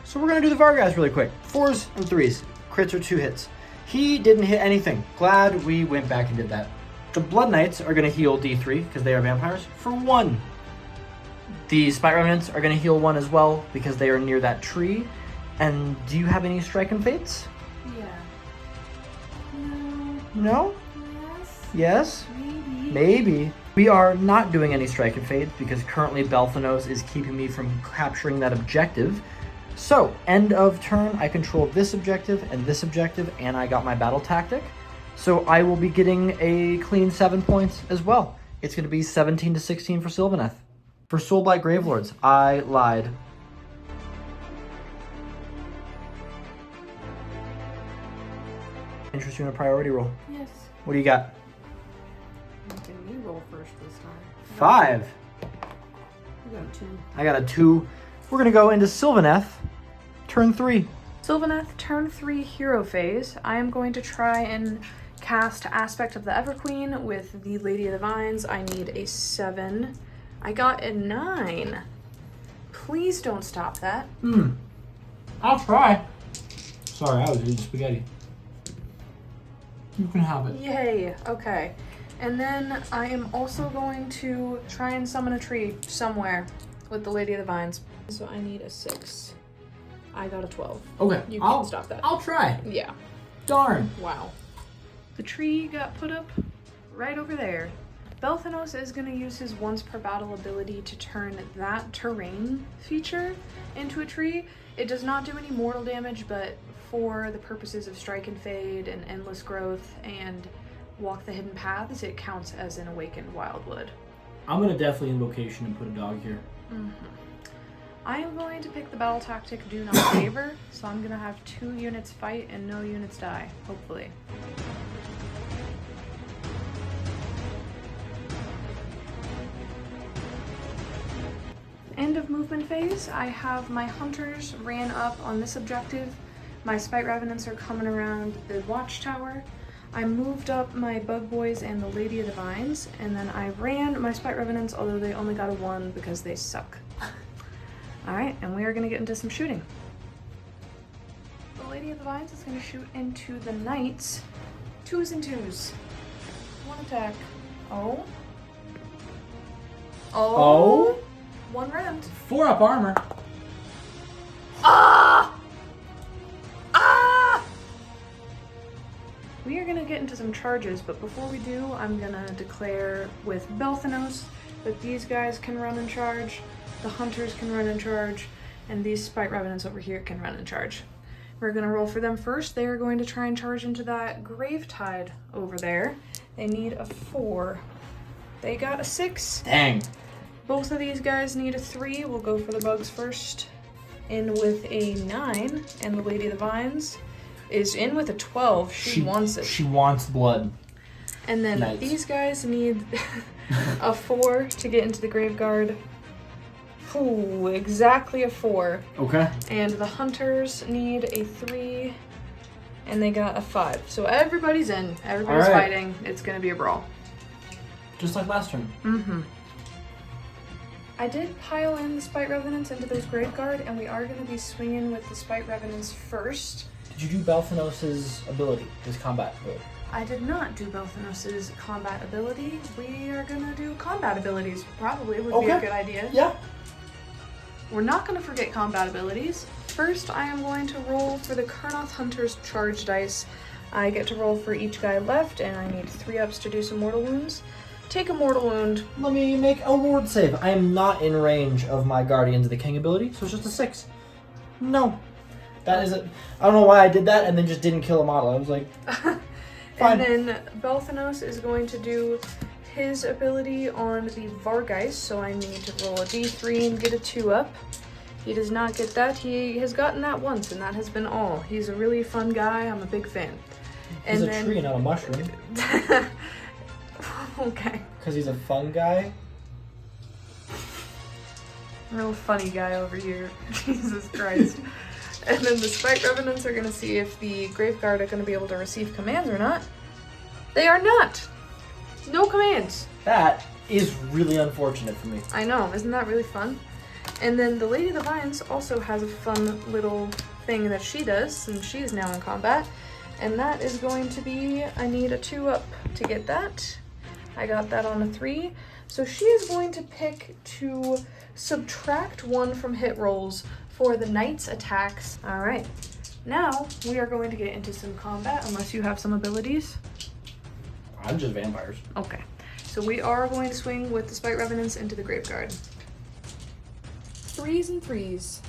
So we're going to do the Vargheists really quick. 4s and 3s. Crits are 2 hits. He didn't hit anything. Glad we went back and did that. The Blood Knights are going to heal D3 because they are vampires for 1. The Spite Revenants are going to heal 1 as well because they are near that tree. And do you have any Strike and Fates? Yeah. No. No? Yes. Yes? Maybe. Maybe. We are not doing any Strike and Fates because currently Belthanos is keeping me from capturing that objective. So, end of turn, I control this objective, and I got my battle tactic. So I will be getting a clean 7 points as well. It's going to be 17 to 16 for Sylvaneth. For Soulblight Gravelords, I lied. Interest you in a priority roll. Yes. What do you got? Making me roll first this time. 5. You got 2. I got a 2. We're going to go into Sylvaneth, turn 3. Sylvaneth, turn 3 hero phase. I am going to try and cast Aspect of the Everqueen with the Lady of the Vines. I need a 7. I got a 9. Please don't stop that. I'll try. Sorry, I was eating spaghetti. You can have it. Yay. Okay. And then I am also going to try and summon a tree somewhere with the Lady of the Vines. So I need a 6. I got a 12. Okay. You can't stop that. I'll try. Yeah. Darn. Wow. The tree got put up right over there. Belthanos is going to use his once per battle ability to turn that terrain feature into a tree. It does not do any mortal damage, but for the purposes of Strike and Fade and Endless Growth and Walk the Hidden Paths, it counts as an awakened wildwood. I'm going to definitely invocation and put a dog here. I am going to pick the battle tactic Do Not Favor, so I'm going to have 2 units fight and no units die, hopefully. End of movement phase. I have my hunters ran up on this objective. My Spite Revenants are coming around the watchtower. I moved up my Bug Boys and the Lady of the Vines, and then I ran my Spite Revenants, although they only got a 1 because they suck. Alright, and we are going to get into some shooting. The Lady of the Vines is going to shoot into the Knights. 2s and 2s. 1 attack. Oh. 1 rend. 4 up armor. Ah! Ah! We are going to get into some charges, but before we do, I'm going to declare with Belthanos that these guys can run and charge, the hunters can run and charge, and these Spite Revenants over here can run and charge. We're going to roll for them first. They are going to try and charge into that Gravetide over there. They need a 4. They got a 6. Dang. Both of these guys need a 3. We'll go for the bugs first. In with a 9, and the Lady of the Vines is in with a 12. She wants it. She wants blood. And then Nice. These guys need a 4 to get into the Graveguard. Ooh, exactly a 4. Okay. And the Hunters need a 3, and they got a 5. So everybody's in. Everybody's All right. fighting. It's going to be a brawl. Just like last turn. I did pile in the Spite Revenants into those Graveguard, and we are going to be swinging with the Spite Revenants first. Did you do Belthanos' ability, his combat ability? I did not do Belthanos' combat ability. We are going to do combat abilities. Probably would be a good idea. Yeah. We're not going to forget combat abilities. First, I am going to roll for the Kurnoth Hunters charge dice. I get to roll for each guy left, and I need 3 ups to do some mortal wounds. Take a mortal wound. Let me make a ward save. I am not in range of my Guardians of the King ability, so it's just a 6. No. That is it. I don't know why I did that and then just didn't kill a model. I was like, fine. And then Belthanos is going to do his ability on the Vargheists, so I need to roll a d3 and get a 2 up. He does not get that. He has gotten that once, and that has been all. He's a really fun guy. I'm a big fan. He's And a then... tree, not a mushroom. Okay. Because he's a fun guy. Real funny guy over here. Jesus Christ. And then the Spite Revenants are going to see if the Graveguard are going to be able to receive commands or not. They are not! No commands! That is really unfortunate for me. I know, isn't that really fun? And then the Lady of the Vines also has a fun little thing that she does, since she is now in combat. And that is going to be, I need a 2 up to get that. I got that on a 3. So she is going to pick to subtract 1 from hit rolls for the Knight's attacks. Alright, now we are going to get into some combat, unless you have some abilities. I'm just vampires. Okay, so we are going to swing with the Spite Revenants into the Graveguard. 3s and 3s.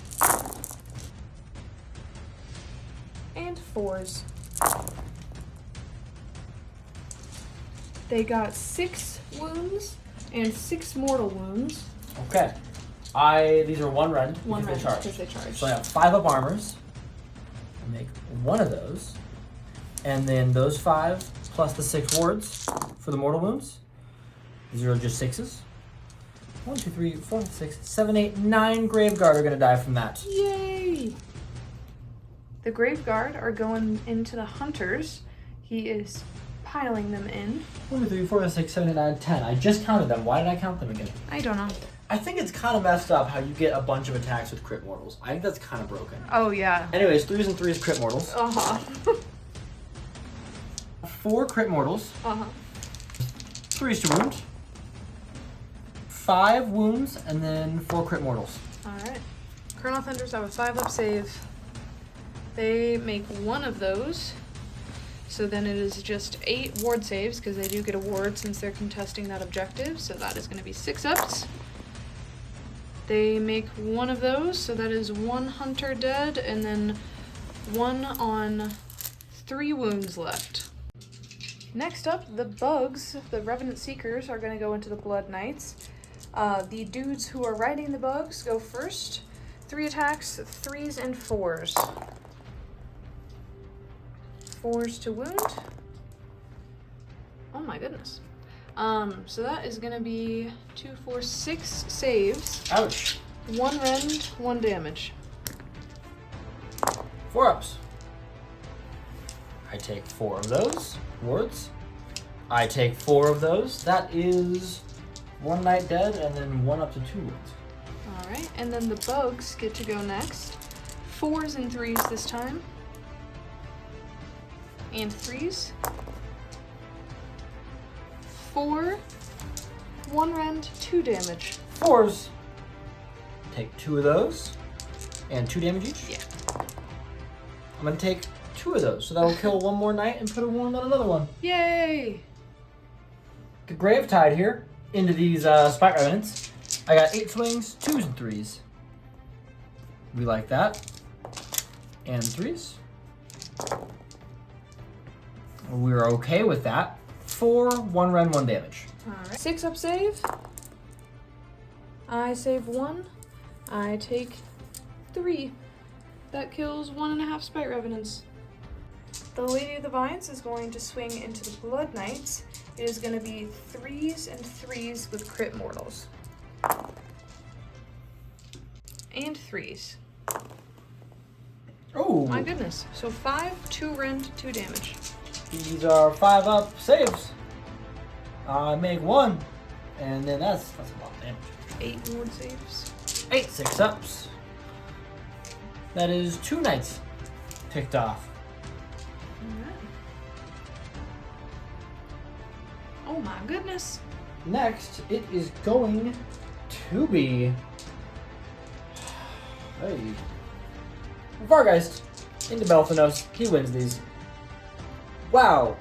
And 4s. They got 6 wounds and 6 mortal wounds. Okay. These are 1 rend. One because rend, they because they charge. So I have 5 up armors. I make 1 of those. And then those 5 plus the 6 wards for the mortal wounds. These are just 6s. 1, 2, 3, 4, 5, 6, 7, 8, 9 Graveguard are going to die from that. Yay! The Graveguard are going into the Hunters. He is piling them in. 1, 2, 3, 4, 5, 6, 7, 8, 9, 10. I just counted them. Why did I count them again? I don't know. I think it's kind of messed up how you get a bunch of attacks with crit mortals. I think that's kind of broken. Oh, yeah. Anyways, 3s and 3s crit mortals. Uh-huh. 4 crit mortals. Uh-huh. 3s to wound. 5 wounds, and then 4 crit mortals. Alright. Kurnoth Hunters have a 5-up save. They make 1 of those. So then it is just 8 ward saves, because they do get a ward since they're contesting that objective. So that is going to be 6-ups. They make 1 of those, so that is 1 hunter dead, and then 1 on 3 wounds left. Next up, the bugs, the Revenant Seekers, are going to go into the Blood Knights. The dudes who are riding the bugs go first. 3 attacks, 3s and 4s. 4s to wound. Oh my goodness. So that is gonna be 2, 4, 6 saves. Ouch. 1 rend, 1 damage. 4 ups. I take 4 of those wards. I take 4 of those. That is 1 knight dead, and then 1 up to 2 wounds. Alright, and then the bugs get to go next. 4s and 3s this time. And 3s. 4, 1 rend, 2 damage. 4s. Take 2 of those, and 2 damage each? Yeah. I'm gonna take 2 of those, so that'll kill 1 more knight and put a wound on another one. Yay! The Grave Tide here, into these Spite Revenants. I got 8 swings, 2s and 3s. We like that. And 3s. We're okay with that. 4, 1 rend, 1 damage. Alright. 6-up save. I save 1. I take 3. That kills 1.5 Spite Revenants. The Lady of the Vines is going to swing into the Blood Knights. It is going to be 3s and 3s with crit mortals. And 3s. Oh! My goodness. So 5, 2 rend, 2 damage. These are 5-up saves. I make 1, and then that's a lot of damage. 8 ward saves. 8 6-ups. That is 2 knights picked off. Alright. Oh my goodness. Next, it is going to be hey, Vargheist into Belthanos. He wins these. Wow.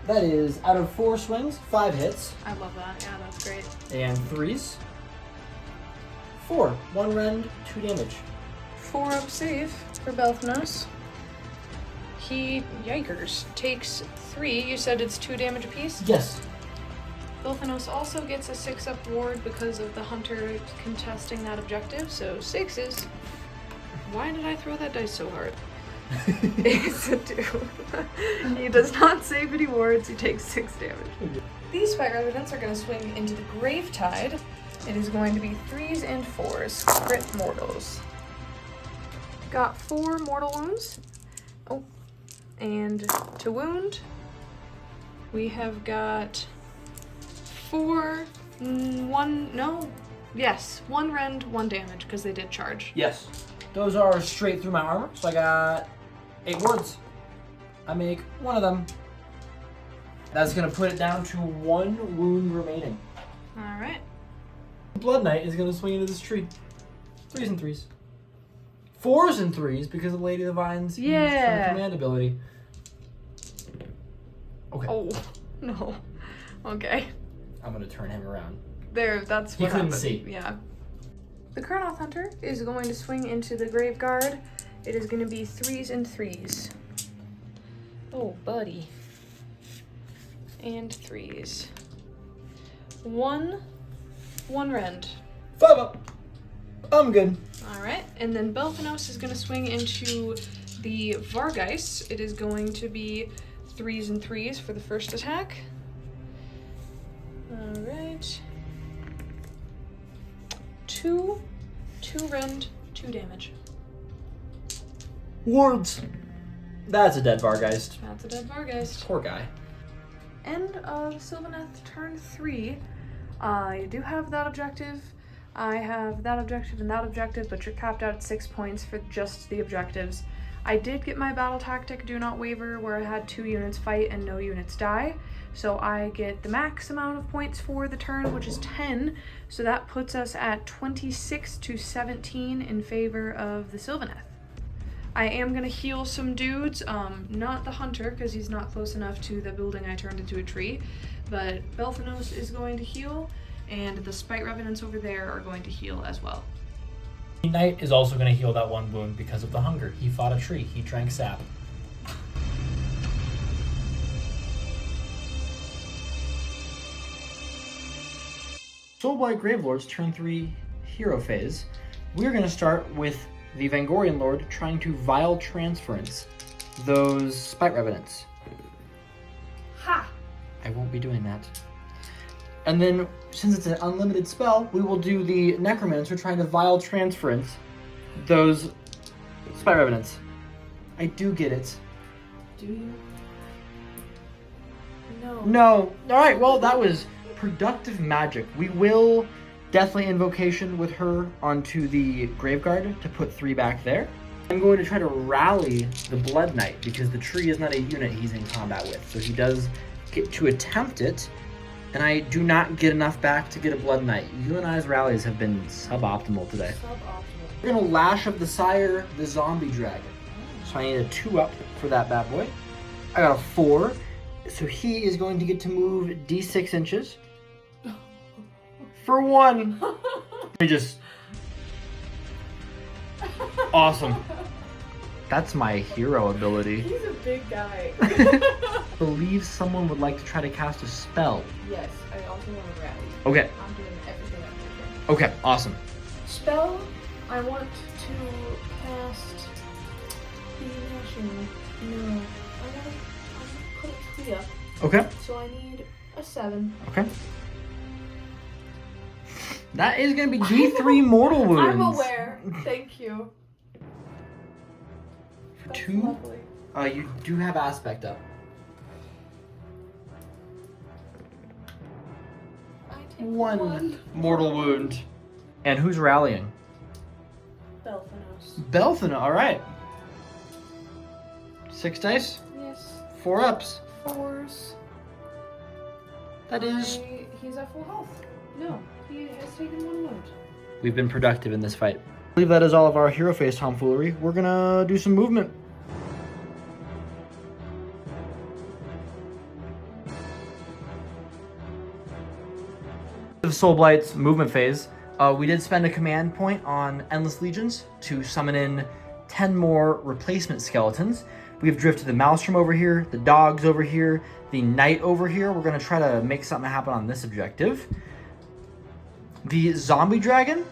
That is out of 4 swings, 5 hits. I love that. Yeah, that's great. And 3s. 4. 1 rend, 2 damage. 4-up save for Belthanos. He, yikers, takes 3. You said it's 2 damage apiece? Yes. Belthanos also gets a 6-up ward because of the hunter contesting that objective, so 6s. Why did I throw that dice so hard? It's a 2. He does not save any wards, he takes 6 damage. These Spite Revenants are going to swing into the Grave Tide. It is going to be 3s and 4s, crit mortals. Got 4 mortal wounds. Oh, and to wound, we have got 4, 1, no, yes, 1 rend, 1 damage, because they did charge. Yes. Those are straight through my armor, so I got 8 wards. I make 1 of them. That's going to put it down to 1 wound remaining. Alright. Blood Knight is going to swing into this tree. 3s and 3s. 4s and 3s because of Lady of the Vines' Yeah. command ability. Okay. Oh, no. Okay. I'm going to turn him around. There, that's He what couldn't happened. see. Yeah. The Kurnoth Hunter is going to swing into the Grave Guard. It is going to be 3s and 3s. Oh, buddy. And 3s. 1 rend. 5 up. I'm good. Alright, and then Belthanos is going to swing into the Vargheists. It is going to be 3s and 3s for the first attack. Alright. 2 rend, 2 damage. Wards. That's a dead Vargheist. That's a dead Vargheist. Poor guy. end of Sylvaneth Turn 3, I do have that objective. I have that objective and that objective, but you're capped out at 6 points for just the objectives. I did get my battle tactic, Do Not Waver, where I had 2 units fight and no units die. So I get the max amount of points for the turn, which is 10. So that puts us at 26 to 17 in favor of the Sylvaneth. I am going to heal some dudes, not the hunter because he's not close enough to the building I turned into a tree, but Belthanos is going to heal, and the Spite Revenants over there are going to heal as well. The knight is also going to heal that 1 wound because of the hunger. He fought a tree. He drank sap. Soulblight Gravelords turn 3 hero phase. We're going to start with the Vengorian Lord trying to Vile Transference those Spite Revenants. Ha! I won't be doing that. And then, since it's an unlimited spell, we will do the Necromancer trying to Vile Transference those Spite Revenants. I do get it. Do you? No. No. Alright, well, that was productive magic. We will definitely Invocation with her onto the Graveguard to put 3 back there. I'm going to try to rally the Blood Knight because the tree is not a unit he's in combat with. So he does get to attempt it, and I do not get enough back to get a Blood Knight. You and I's rallies have been suboptimal today. We're going to Lash of the Sire, the Zombie Dragon. So I need a 2-up for that bad boy. I got a 4. So he is going to get to move D6 inches. For 1. I just... Awesome. That's my hero ability. He's a big guy. Believe someone would like to try to cast a spell. Yes, I also want to rally. Okay. I'm doing everything I can. Okay, awesome. Spell, I want to cast the Nashing. No, I gotta put a tree up. Okay. So I need a 7. Okay. That is going to be D3 mortal wounds. I'm aware. Thank you. For That's 2, lovely. you do have aspect up. I take 1 mortal wound. And who's rallying? Belthanos. Belthanos, alright. 6 dice, Yes. 4 ups. 4s. That is... He's at full health. No, he has taken 1 wound. We've been productive in this fight. I believe that is all of our hero face tomfoolery. We're gonna do some movement. The Soulblight's movement phase, we did spend a command point on Endless Legions to summon in 10 more replacement skeletons. We've drifted the Maelstrom over here, the dogs over here, the knight over here. We're gonna try to make something happen on this objective. The zombie dragon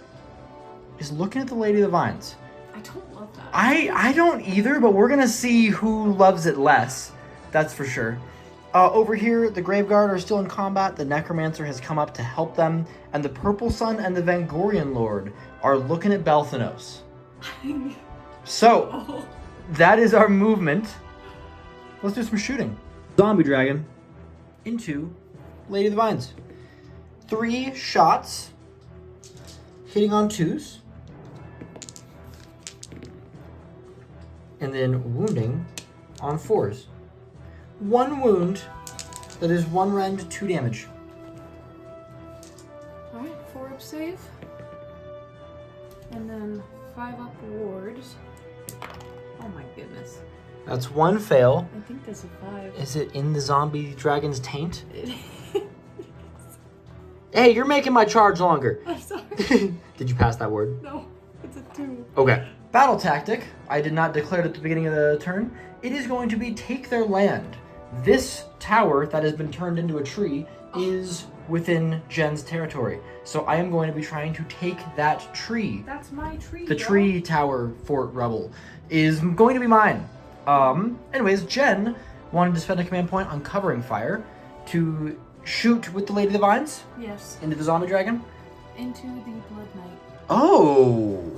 is looking at the Lady of the Vines. I don't love that. I don't either, but we're gonna see who loves it less. That's for sure. Over here, the Graveguard are still in combat. The Necromancer has come up to help them, and the Purple Sun and the Vengorian Lord are looking at Belthanos. So, that is our movement. Let's do some shooting. Zombie dragon into Lady of the Vines. 3 shots, hitting on 2s, and then wounding on 4s. 1 wound, that is 1 rend, 2 damage. Alright, 4-up save. And then 5-up wards. Oh my goodness. That's 1 fail. I think that's a 5. Is it in the zombie dragon's taint? Hey, you're making my charge longer. I'm sorry. Did you pass that word? No, it's a 2. Okay. Battle tactic. I did not declare it at the beginning of the turn. It is going to be take their land. This tower that has been turned into a tree is within Jen's territory. So I am going to be trying to take that tree. That's my tree. The tree tower fort rebel is going to be mine. Anyways, Jen wanted to spend a command point on covering fire to shoot with the Lady of the Vines Yes. into the zombie dragon. Into the Blood Knight. Oh,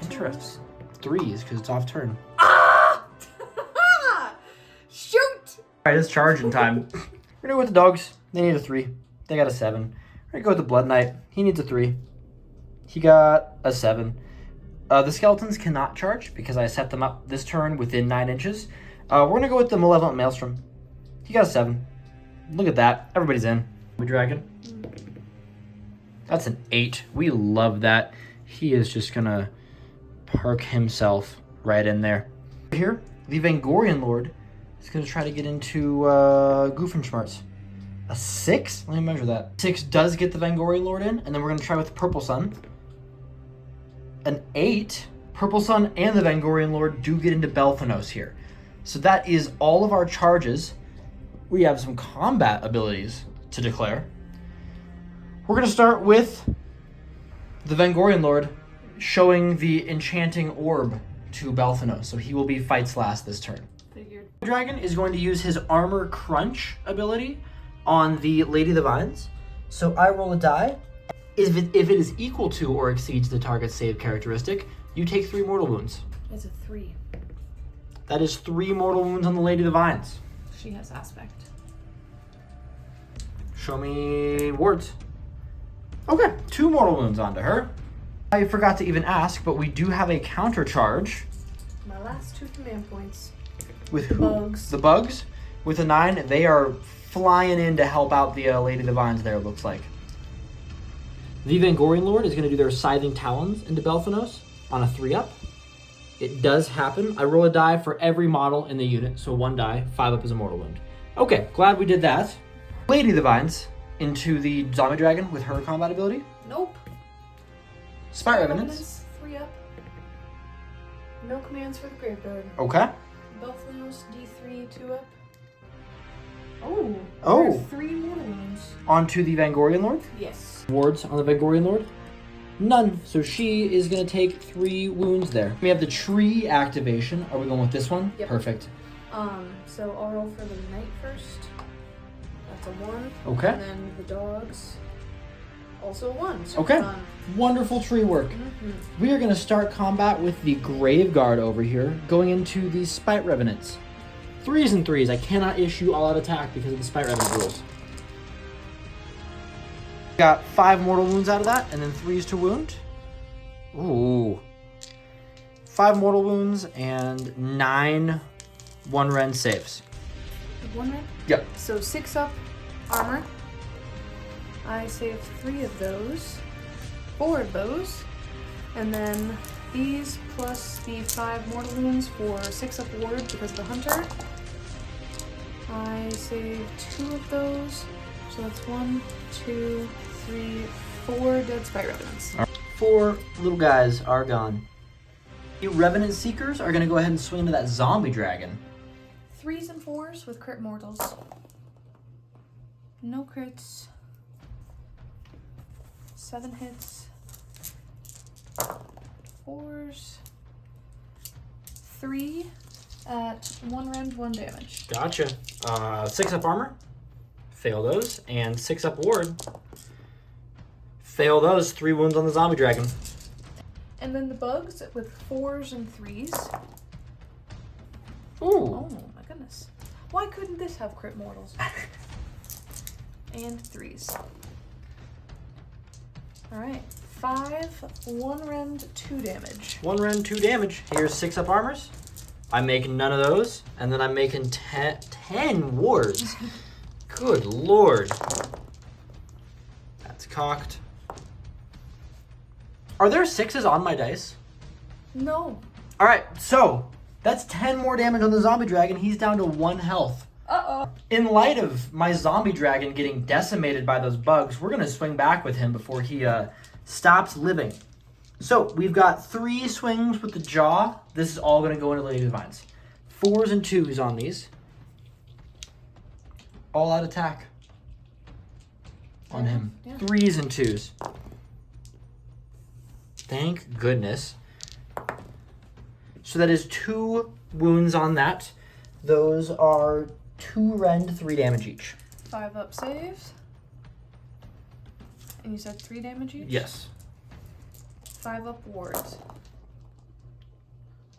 interesting. 3s because it's off turn. Ah! Shoot! Alright, it's charging time. We're gonna go with the dogs. They need a 3. They got a 7. We're gonna go with the Blood Knight. He needs a 3. He got a 7. The skeletons cannot charge because I set them up this turn within 9 inches. We're gonna go with the Malevolent Maelstrom. He got a 7. Look at that. Everybody's in. Dragon. That's an 8. We love that. He is just gonna park himself right in there. Here, the Vengorian Lord is gonna try to get into Goofenschmartz. A 6? Let me measure that. 6 does get the Vengorian Lord in, and then we're gonna try with Purple Sun. An 8. Purple Sun and the Vengorian Lord do get into Belthanos here. So that is all of our charges. We have some combat abilities to declare. We're going to start with the Vengorian Lord showing the enchanting orb to Belthanos. So he will be fights last this turn. Figured. The dragon is going to use his Armor Crunch ability on the Lady of the Vines. So I roll a die. If it is equal to or exceeds the target's save characteristic, you take 3 mortal wounds. It's a 3. That is 3 mortal wounds on the Lady of the Vines. She has aspect. Show me wards. Okay, 2 mortal wounds onto her. I forgot to even ask, but we do have a counter charge. My last 2 command points. With The who? bugs. The bugs. With a 9, they are flying in to help out the Lady of the Vines there, it looks like. The Vengorian Lord is going to do their Scything Talons into Belthanos on a 3-up. It does happen. I roll a die for every model in the unit, so 1 die, 5-up is a mortal wound. Okay, glad we did that. Lady of the Vines into the Zombie Dragon with her combat ability. Nope. Spite Revenants. 3 up. No commands for the Graveguard. Okay. Belthanos, D3, 2 up. Oh. Oh. There's 3 mortal wounds. Onto the Vengorian Lord. Yes. Wards on the Vengorian Lord? None. So she is going to take 3 wounds there. We have the tree activation. Are we going with this one? Yep. Perfect. So I'll roll for the knight first. That's a 1. Okay. And then the dogs. Also a 1. So Okay. done. Wonderful tree work. Mm-hmm. We are going to start combat with the Graveguard over here, going into the Spite Revenants. 3s and 3s. I cannot issue all-out attack because of the Spite Revenant rules. Got 5 mortal wounds out of that, and then 3s to wound. Ooh. 5 mortal wounds and 9 1-rend saves. 1 red? Yep. So 6 up armor. I save 3 of those. 4 of those. And then these plus the 5 mortal wounds for 6 up ward because of the hunter. I save 2 of those. So that's 1, 2, 3, 4 dead Spite Revenants. 4 little guys are gone. The Revenant Seekers are going to go ahead and swing into that zombie dragon. 3s and 4s with crit mortals. No crits. 7 hits. 4s. 3 at 1 rend, 1 damage. Gotcha. 6 up armor. Fail those. And 6 up ward. Fail those. 3 wounds on the zombie dragon. And then the bugs with 4s and 3s. Ooh. Oh my goodness. Why couldn't this have crit mortals? And 3s. Alright. 5, 1 rend, 2 damage. 1 rend, 2 damage. Here's 6 up armors. I'm making none of those. And then I'm making 10 wards. Good lord. That's cocked. Are there 6s on my dice? No. Alright, so that's 10 more damage on the zombie dragon. He's down to 1 health. Uh-oh. In light of my zombie dragon getting decimated by those bugs, we're going to swing back with him before he stops living. So we've got 3 swings with the jaw. This is all going to go into Lady of the Vines. 4s and 2s on these. All out attack on him. Yeah. 3s and 2s. Thank goodness. So that is 2 wounds on that. Those are 2 rend, 3 damage each. 5 up saves. And you said 3 damage each? Yes. 5 up wards.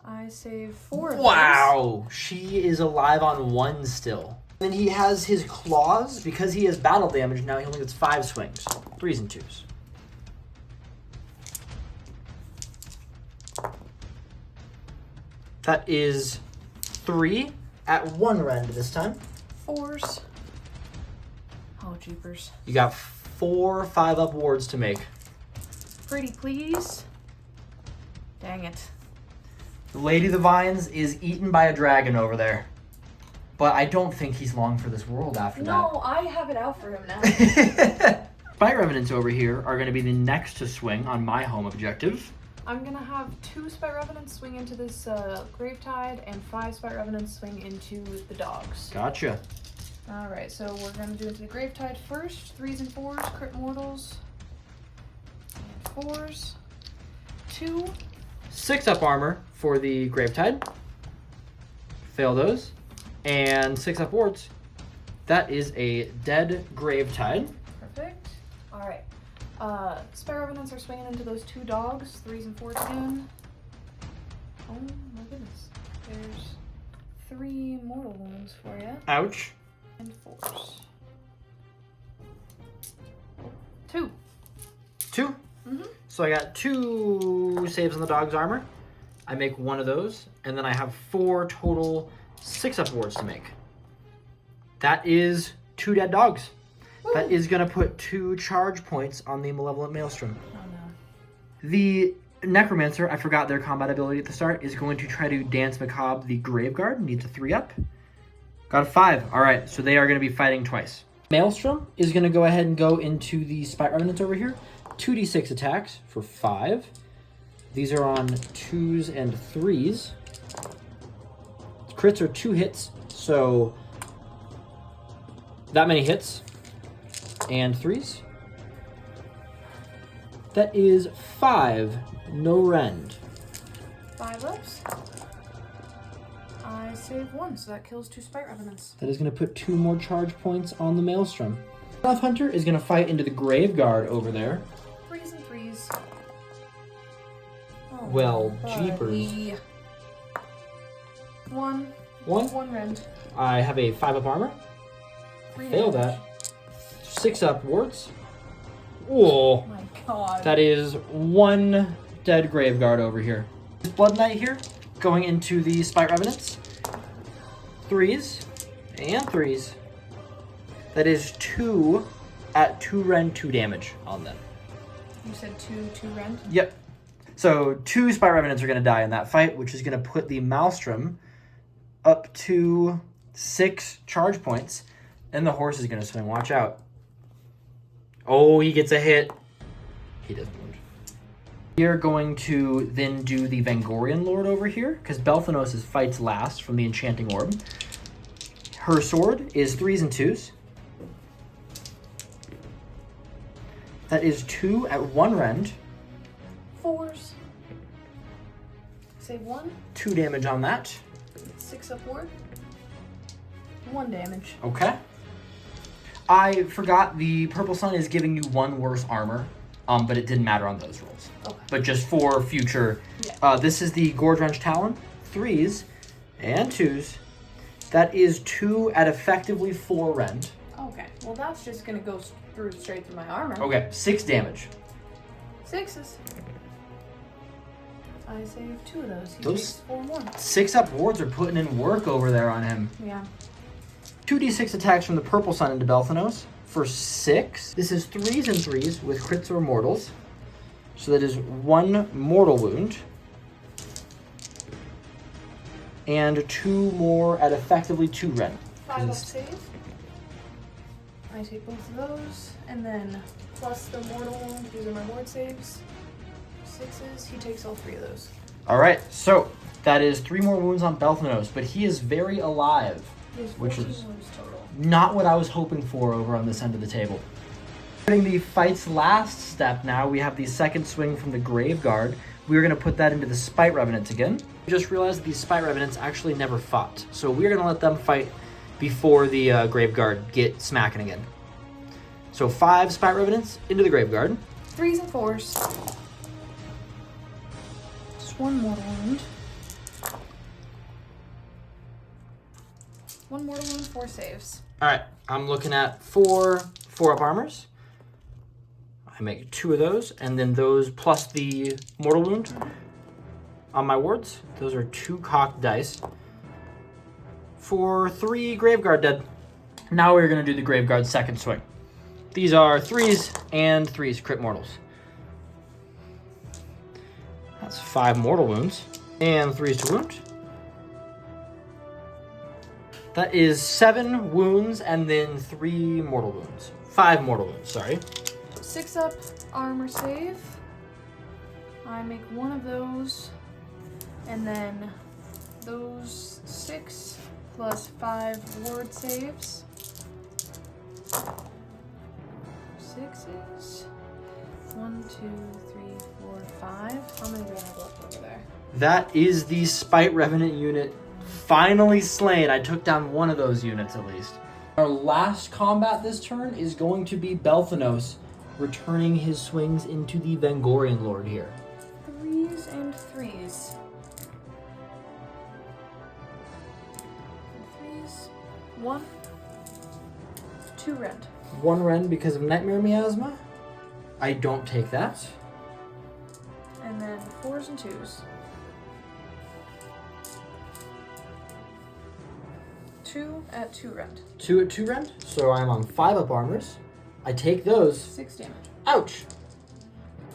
I save 4 of Wow! She is alive on 1 still. Then he has his claws. Because he has battle damage now, he only gets 5 swings. 3s and 2s. That is 3 at 1 rend this time. 4s. Oh, jeepers. You got 4 5-up wards to make. Pretty please. Dang it. The Lady of the Vines is eaten by a dragon over there. But I don't think he's long for this world after that. No, I have it out for him now. Spite Revenants over here are going to be the next to swing on my home objective. I'm gonna have 2 Spite Revenants swing into this Gravetide and 5 Spite Revenants swing into the dogs. Gotcha. Alright, so we're gonna do into the Gravetide first. 3s and 4s, crit mortals. And 4s. 2. 6-up armor for the Gravetide. Fail those. And 6-up wards. That is a dead Gravetide. Perfect. Alright. Spite Revenants are swinging into those 2 dogs. 3s and 4s again. Oh my goodness. There's 3 mortal wounds for you. Ouch. And 4s. 2. 2. So I got 2 saves on the dog's armor. I make 1 of those. And then I have 4 total 6-up wards to make. That is 2 dead dogs. That is going to put 2 charge points on the Malevolent Maelstrom. Oh no. The Necromancer, I forgot their combat ability at the start, is going to try to Dance Macabre the Graveguard. Needs a 3-up. Got a 5. Alright, so they are going to be fighting twice. Maelstrom is going to go ahead and go into the Spite Revenants over here. 2d6 attacks for 5. These are on 2s and 3s. Crits are 2 hits, so that many hits. And 3s. That is 5. No rend. 5 ups. I save 1, so that kills 2 Spite Revenants. That is going to put 2 more charge points on the Maelstrom. Kurnoth Hunter is going to fight into the Graveguard over there. 3s and 3s. Oh, Well, buddy. jeepers. 1. 1. 1 rend. I have a 5-up armor. 3 Fail damage. that. 6-up wards. Whoa. Oh my god. That is 1 dead Graveguard over here. Blood Knight here, going into the Spite Revenants. 3s and 3s. That is 2 at 2 rend, 2 damage on them. You said 2 rend? Yep. So 2 Spite Revenants are going to die in that fight, which is going to put the Maelstrom up to 6 charge points. And the horse is going to swing. Watch out. Oh, he gets a hit. He doesn't wound. We are going to then do the Vengorian Lord over here, because Belthanos fights last from the Enchanting Orb. Her sword is 3s and 2s. That is 2 at 1 rend. 4s. Save 1. 2 damage on that. 6 up ward. 1 damage. Okay. I forgot the Purple Sun is giving you 1 worse armor, but it didn't matter on those rolls. Okay. But just for future, this is the Gorge Wrench Talon, 3s and 2s. That is 2 at effectively 4 rend. Okay. Well, that's just gonna go straight through my armor. Okay, 6 damage. 6s. I saved 2 of those. He Those- takes 4 more. 6-up wards are putting in work over there on him. Yeah. 2d6 attacks from the Purple Sun into Belthanos for 6. This is 3s and 3s with crits or mortals. So that is 1 mortal wound. And 2 more at effectively 2 rend. 5 up save. I take both of those, and then plus the mortal wound. These are my ward saves. 6s. He takes all 3 of those. Alright, so that is 3 more wounds on Belthanos, but he is very alive. He has Which 14 is- wounds total. Not what I was hoping for over on this end of the table. During the fight's last step now, we have the second swing from the Graveguard. We're going to put that into the Spite Revenants again. We just realized that these Spite Revenants actually never fought. So we're going to let them fight before the Graveguard get smacking again. So 5 Spite Revenants into the Graveguard. 3s and 4s. Just 1 mortal wound. 1 mortal wound, 4 saves. All right, I'm looking at 4 4-up armors. I make 2 of those, and then those plus the mortal wound on my wards. Those are 2 cocked dice for 3 Graveguard dead. Now we're gonna do the Graveguard's second swing. These are 3s and 3s crit mortals. That's 5 mortal wounds and 3s to wound. That is 7 wounds and then 3 mortal wounds. 5 mortal wounds, sorry. 6-up armor save. I make 1 of those, and then those 6 plus 5 ward saves. 6s. 1, 2, 3, 4, 5. How many do I have left over there? That is the Spite Revenant unit finally slain. I took down 1 of those units at least. Our last combat this turn is going to be Belthanos returning his swings into the Vengorian Lord here. 3s and 3s. 3s. 1. 2 rend. 1 rend because of Nightmare Miasma. I don't take that. And then 4s and 2s. 2 at 2 rend. 2 at 2 rend, so I'm on 5-up armors. I take those. 6 damage. Ouch!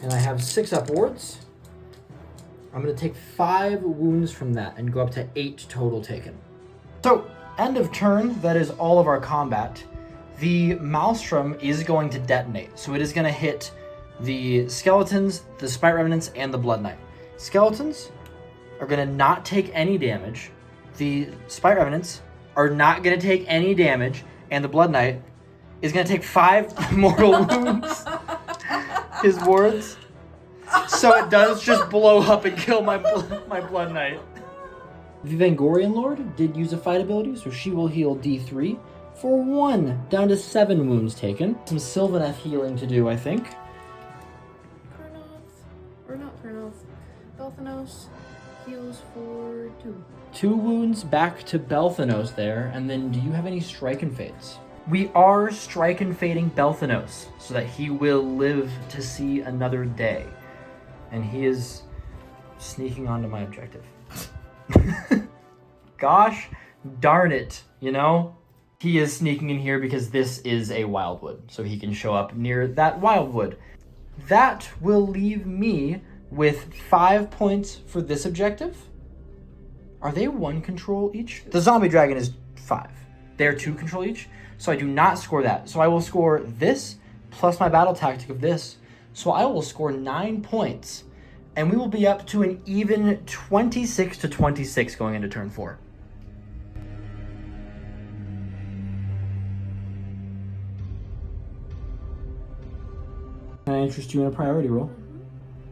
And I have 6-up wards. I'm going to take 5 wounds from that and go up to 8 total taken. So, end of turn, that is all of our combat. The Maelstrom is going to detonate, so it is going to hit the Skeletons, the Spite Revenants, and the Blood Knight. Skeletons are going to not take any damage. The Spite Revenants are not going to take any damage, and the Blood Knight is going to take 5 mortal wounds. His wards. So it does just blow up and kill my Blood Knight. The Vengorian Lord did use a fight ability, so she will heal D3 for 1, down to 7 wounds taken. Some Sylvaneth healing to do, I think. Belthanos heals for 2. 2 wounds back to Belthanos there, and then do you have any Strike and Fates? We are Strike and Fading Belthanos, so that he will live to see another day. And he is sneaking onto my objective. Gosh darn it, you know? He is sneaking in here because this is a Wyldwood, so he can show up near that Wyldwood. That will leave me with 5 points for this objective. Are they 1 control each? The Zombie Dragon is 5. They're 2 control each, so I do not score that. So I will score this plus my battle tactic of this. So I will score 9 points, and we will be up to an even 26 to 26 going into turn 4. Can I interest you in a priority roll?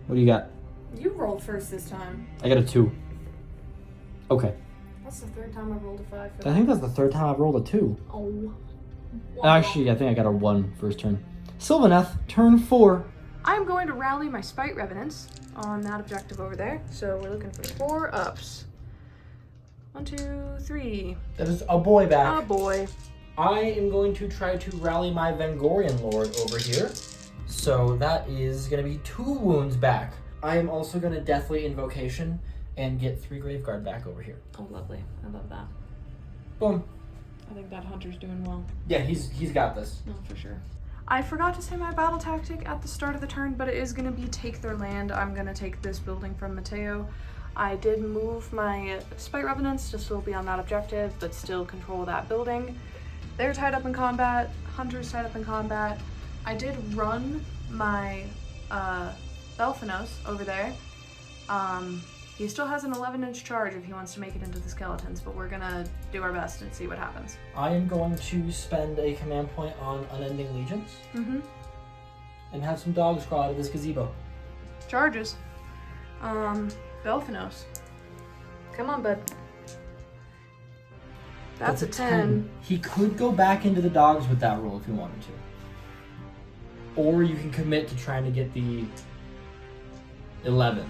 What do you got? You rolled first this time. I got a 2. Okay. That's the 3rd time I've rolled a 5 for I think that's the 3rd time I've rolled a 2. Oh. Actually, I think I got a 1 first turn. Sylvaneth, turn 4. I'm going to rally my Spite Revenants on that objective over there. So we're looking for 4 ups. 1, 2, 3. That is a boy back. Oh boy. I am going to try to rally my Vengorian Lord over here. So that is going to be 2 wounds back. I am also going to Deathly Invocation and get 3 Graveguard back over here. Oh, lovely. I love that. Boom. I think that hunter's doing well. Yeah, he's got this. No, for sure. I forgot to say my battle tactic at the start of the turn, but it is going to be take their land. I'm going to take this building from Mateo. I did move my Spite Revenants to still be on that objective, but still control that building. They're tied up in combat. Hunter's tied up in combat. I did run my Belthanos over there. He still has an 11-inch charge if he wants to make it into the Skeletons, but we're gonna do our best and see what happens. I am going to spend a command point on Unending Legions. And have some dogs crawl out of this gazebo. Charges. Belthanos. Come on, bud. That's a 10. He could go back into the dogs with that roll if he wanted to. Or you can commit to trying to get the 11.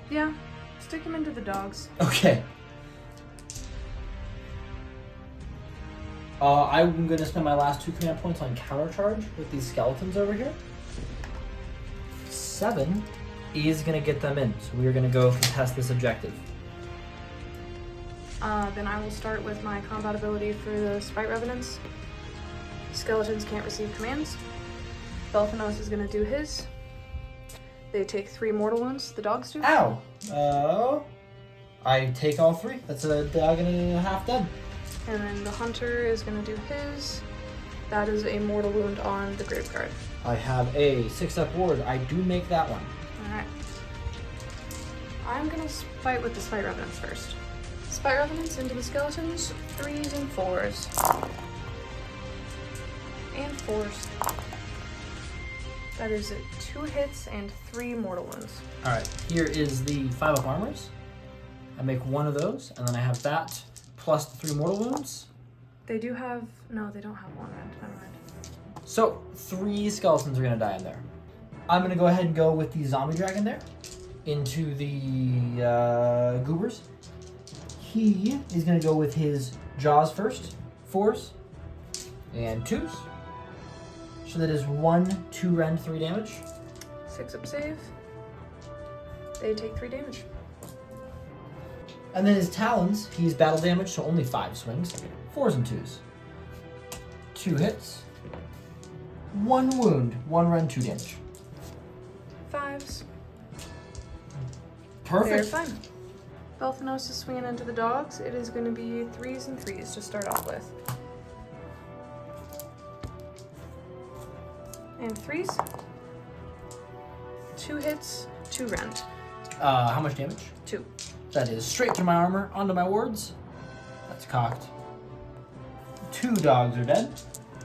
Yeah, stick him into the dogs. Okay. I'm going to spend my last 2 command points on countercharge with these skeletons over here. 7 is going to get them in, so we're going to go contest this objective. Then I will start with my combat ability for the Spite Revenants. Skeletons can't receive commands. Belthanos is going to do his. They take 3 mortal wounds, the dogs do. Ow! I take all 3. That's a dog and a half dead. And then the hunter is going to do his. That is a mortal wound on the Graveguard. I have a 6-step ward. I do make that one. Alright. I'm going to fight with the Spite Revenants first. Spite Revenants into the skeletons, 3s and 4s. And 4s. That is 2 hits and 3 mortal wounds. Alright, here is the 5-up armors. I make 1 of those, and then I have that plus the 3 mortal wounds. They do have... No, they don't have 1 rend. Never mind. So, 3 skeletons are going to die in there. I'm going to go ahead and go with the zombie dragon there into the goobers. He is going to go with his jaws first. 4s and 2s. So that is 1, 2 rend, 3 damage. 6-up save. They take 3 damage. And then his talons, he's battle damage, so only 5 swings. 4s and 2s. 2 hits. 1 wound, 1 rend, 2 damage. 5s. Perfect. They're fine. Belthanos is swinging into the dogs. It is going to be 3s and 3s to start off with. And 3s. 2 hits, 2 rend. How much damage? 2. That is straight through my armor, onto my wards. That's cocked. 2 dogs are dead.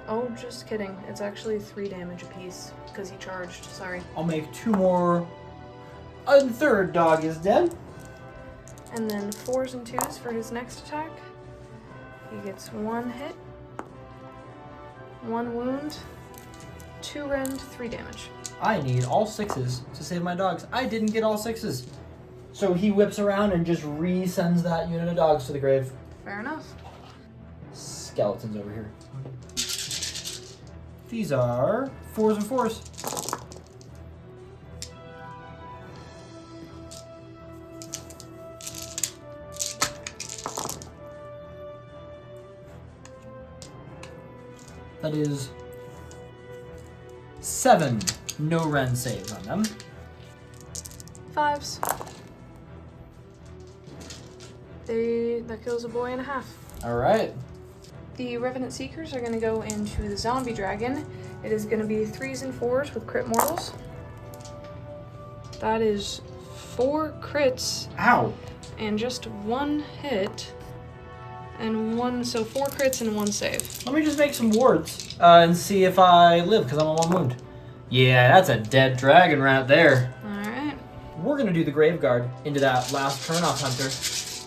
Oh, just kidding. It's actually 3 damage apiece because he charged. Sorry. I'll make 2 more. A 3rd dog is dead. And then 4s and 2s for his next attack. He gets 1 hit, 1 wound, 2 rend, 3 damage. I need all 6s to save my dogs. I didn't get all 6s. So he whips around and just resends that unit of dogs to the grave. Fair enough. Skeletons over here. These are 4s and 4s. That is 7 no rend saves on them. 5s. That kills a boy and a half. All right. The Revenant Seekers are going to go into the Zombie Dragon. It is going to be 3s and 4s with crit mortals. That is 4 crits. Ow. And just 1 hit. And 1, so 4 crits and 1 save. Let me just make some wards and see if I live, because I'm on 1 wound. Yeah, that's a dead dragon right there. Alright. We're going to do the Graveguard into that last Kurnoth Hunter.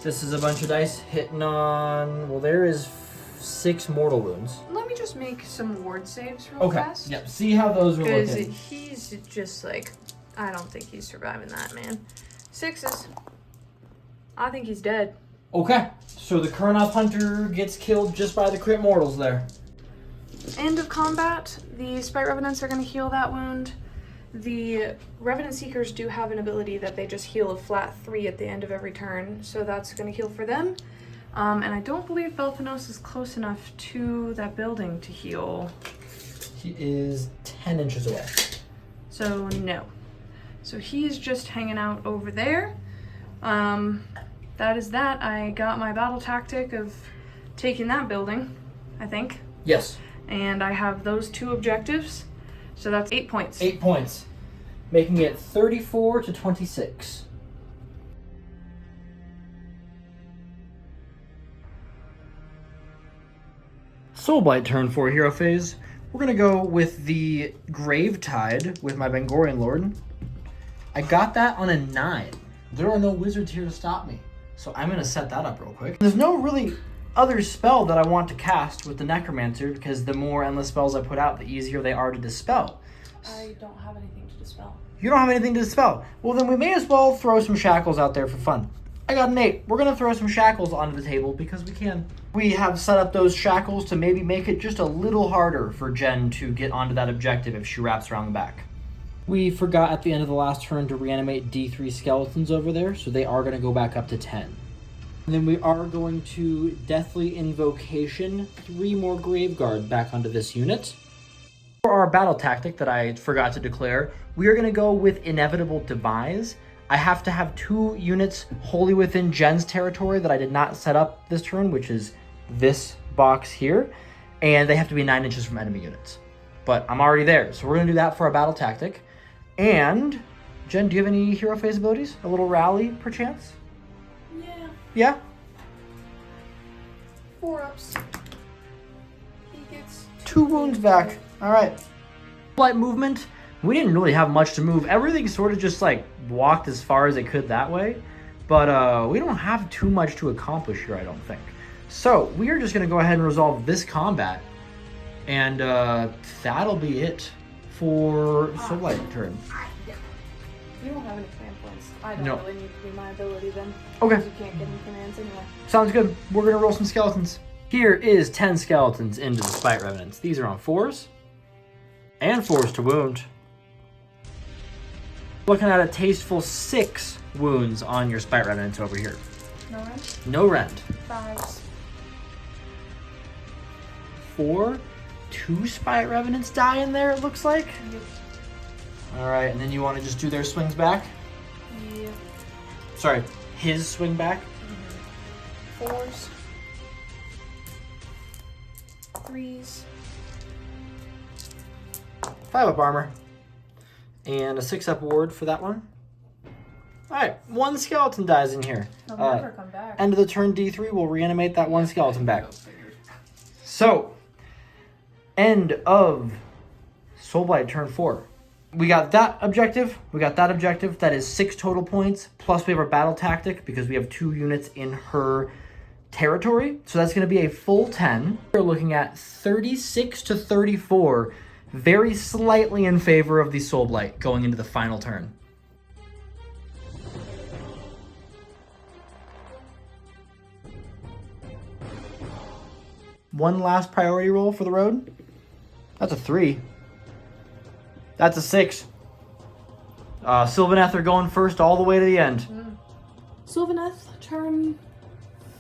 This is a bunch of dice hitting on... Well, there is 6 mortal wounds. Let me just make some ward saves real fast. Yep, see how those are Because looking. he's just like... I don't think he's surviving that, man. 6s. I think he's dead. Okay, so the Kurnoth Hunter gets killed just by the crit mortals there. End of combat. The Spite Revenants are going to heal that wound. The Revenant Seekers do have an ability that they just heal a flat 3 at the end of every turn, so that's going to heal for them. And I don't believe Belthanos is close enough to that building to heal. He is 10 inches away. So no. So he's just hanging out over there. That is that. I got my battle tactic of taking that building, I think. Yes. And I have those 2 objectives. So that's 8 points. 8 points. Making it 34 to 26. Soulblight turn for hero phase. We're going to go with the Gravetide with my Vengorian Lord. I got that on a 9. There are no wizards here to stop me. So I'm going to set that up real quick. There's no really other spell that I want to cast with the Necromancer because the more endless spells I put out, the easier they are to dispel. I don't have anything to dispel. You don't have anything to dispel. Well, then we may as well throw some shackles out there for fun. I got an 8. We're going to throw some shackles onto the table because we can. We have set up those shackles to maybe make it just a little harder for Jen to get onto that objective if she wraps around the back. We forgot at the end of the last turn to reanimate D3 skeletons over there, so they are going to go back up to 10. And then we are going to Deathly Invocation 3 more Graveguard back onto this unit. For our battle tactic that I forgot to declare, we are going to go with Inevitable Demise. I have to have 2 units wholly within Jen's territory that I did not set up this turn, which is this box here, and they have to be 9 inches from enemy units. But I'm already there, so we're going to do that for our battle tactic. And, Jen, do you have any hero phase abilities? A little rally, perchance? Yeah. Yeah? 4 ups. He gets 2 wounds back. All right. Light movement. We didn't really have much to move. Everything sort of just like walked as far as it could that way. But we don't have too much to accomplish here, I don't think. So we are just going to go ahead and resolve this combat. And that'll be it for Soulblight turn. You don't have any command points. I don't No. really need to do my ability then. Okay. Because you can't get any commands anyway. Sounds good. We're going to roll some skeletons. Here is 10 skeletons into the Spite Revenants. These are on 4s. And 4s to wound. Looking at a tasteful 6 wounds on your Spite Revenants over here. No rend? No rend. 5s. 4, 2 Spite Revenants die in there, it looks like. Yep. Alright, and then you want to just do their swings back? Yep. Sorry, his swing back? 4s. 3s. 5 up armor. And a 6 up ward for that one. Alright, 1 skeleton dies in here. They'll never come back. End of the turn D3, we'll reanimate that 1 skeleton back. So, end of Soulblight turn 4. We got that objective. That is 6 total points. Plus we have our battle tactic because we have 2 units in her territory. So that's going to be a full 10. We're looking at 36 to 34. Very slightly in favor of the Soulblight going into the final turn. One last priority roll for the road. That's a 3. That's a 6. Sylvaneth are going first all the way to the end. Sylvaneth, turn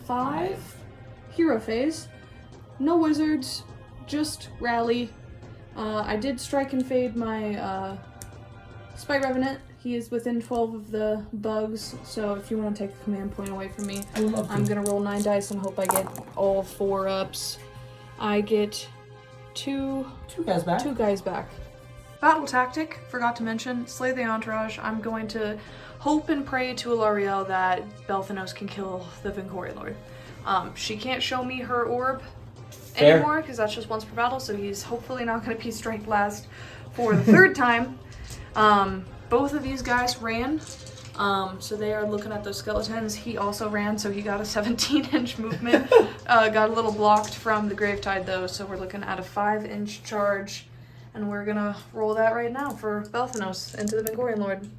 5. Hero phase. No wizards, just rally. I did strike and fade my Spite Revenant. He is within 12 of the bugs, so if you want to take a command point away from me, I would love to. I'm going to roll 9 dice and hope I get all 4 ups. I get 2 guys back. 2 guys back. Battle tactic, forgot to mention, slay the entourage. I'm going to hope and pray to Alarielle that Belthanos can kill the Vengorian Lord. She can't show me her orb anymore because that's just once per battle, so he's hopefully not going to be strike last for the 3rd time. Both of these guys ran, so they are looking at those skeletons. He also ran, so he got a 17-inch movement. Got a little blocked from the Gravetide though, so we're looking at a 5-inch charge. And we're gonna roll that right now for Belthanos into the Vengorian Lord.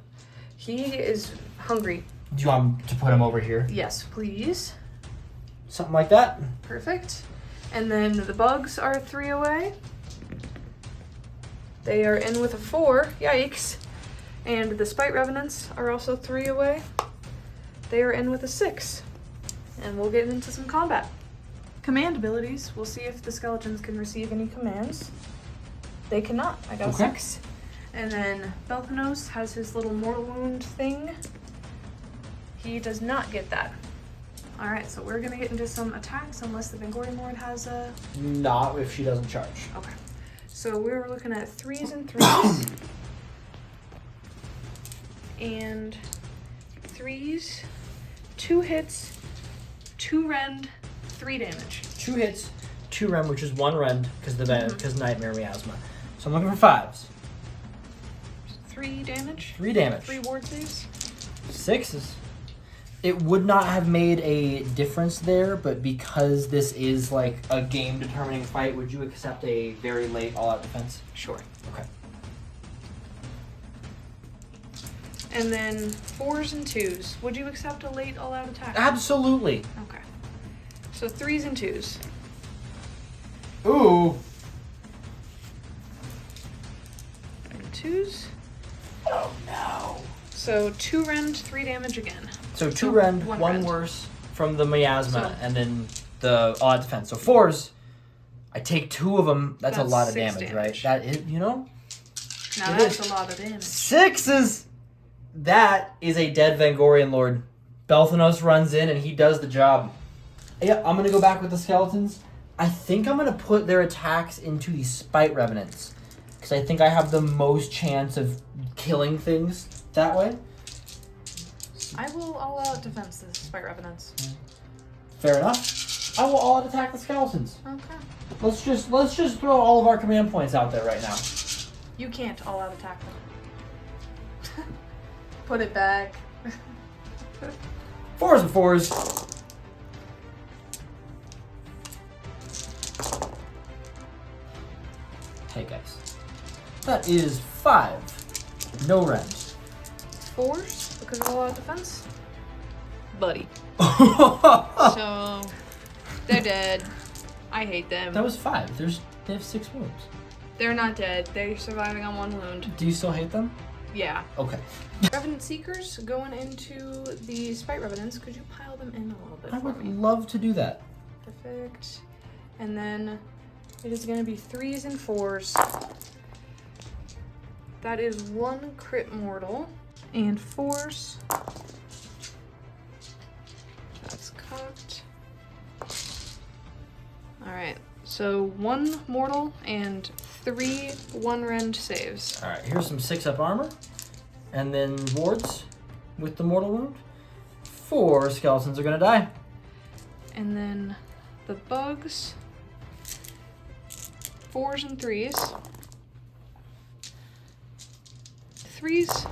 He is hungry. Do you want to put him over here? Yes, please. Something like that? Perfect. And then the bugs are 3 away. They are in with a 4. Yikes. And the Spite Revenants are also 3 away. They are in with a 6. And we'll get into some combat. Command abilities. We'll see if the skeletons can receive any commands. They cannot. I got a 6. And then Belthanos has his little mortal wound thing. He does not get that. Alright, so we're going to get into some attacks unless the Vengorian Lord has a... Not if she doesn't charge. Okay. So we're looking at 3s and 3s. And 3s. 2 hits. 2 rend. 3 damage. 2 hits, 2 rend, which is 1 rend because Nightmare Miasma. So I'm looking for 5s. 3 damage. 3 damage. 3 ward saves. 6s. It would not have made a difference there, but because this is like a game-determining fight, would you accept a very late all-out defense? Sure. Okay. And then 4s and 2s. Would you accept a late all-out attack? Absolutely. Okay. So 3s and 2s. Ooh. And 2s. Oh no. So 2 rend, 3 damage again. So 2 rend, 1 rend. worse from the miasma, So- and then the odd defense. So 4s, I take 2 of them. That's a That's lot of 6 damage, damage. right? That is, you know? Now It that's is. a lot of damage. 6s! That is a dead Vengorian Lord. Belthanos runs in and he does the job. Yeah, I'm gonna go back with the skeletons. I think I'm gonna put their attacks into the Spite Revenants. Because I think I have the most chance of killing things that way. I will all-out defense the Spite Revenants. Fair enough. I will all attack the skeletons. Okay. Let's just throw all of our command points out there right now. You can't all-out attack them. Put it back. 4s and 4s. Hey guys. That is 5. No rend. 4s because of all-out defense. Buddy. That So they're dead. I hate them. was 5. They have 6 wounds. They're not dead. They're surviving on 1 wound. Do you still hate them? Yeah. Okay. Revenant Seekers going into the Spite Revenants. Could you pile them in a little bit I for would me? love to do that. Perfect. And then it is going to be 3s and 4s. That is 1 crit mortal and 4s. That's cocked. Alright, so 1 mortal and 3 1-rend saves. Alright, here's some 6-up armor. And then wards with the mortal wound. 4 skeletons are gonna die. And then the bugs. 4s and 3s. 3s.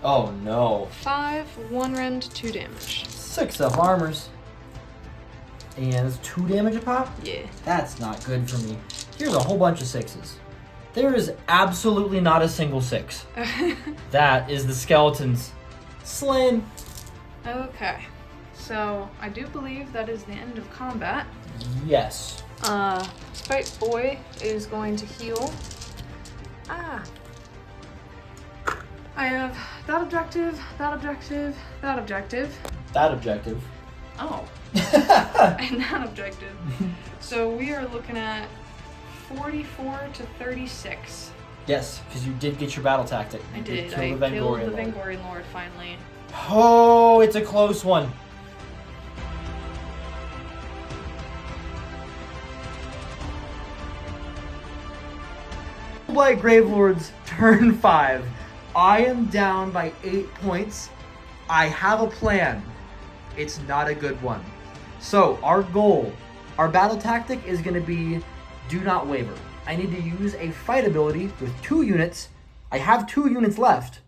Oh no. 5, 1-rend, 2 damage. 6-up armors. And it's 2 damage a pop? Yeah. That's not good for me. Here's a whole bunch of 6s. There is absolutely not a single 6. That is the skeletons. Slain. Okay. So, I do believe that is the end of combat. Yes. Spite Boy is going to heal. Ah. I have that objective, that objective, that objective. That objective. Oh. And that objective. So we are looking at 44 to 36. Yes, because you did get your battle tactic. I You did. kill I the killed the Vengorian Lord. Vengorian Lord finally. Oh, it's a close one. Soulblight Gravelords, turn 5. I am down by 8 points. I have a plan. It's not a good one. So, our goal, our battle tactic is going to be do not waver. I need to use a fight ability with 2 units. I have 2 units left.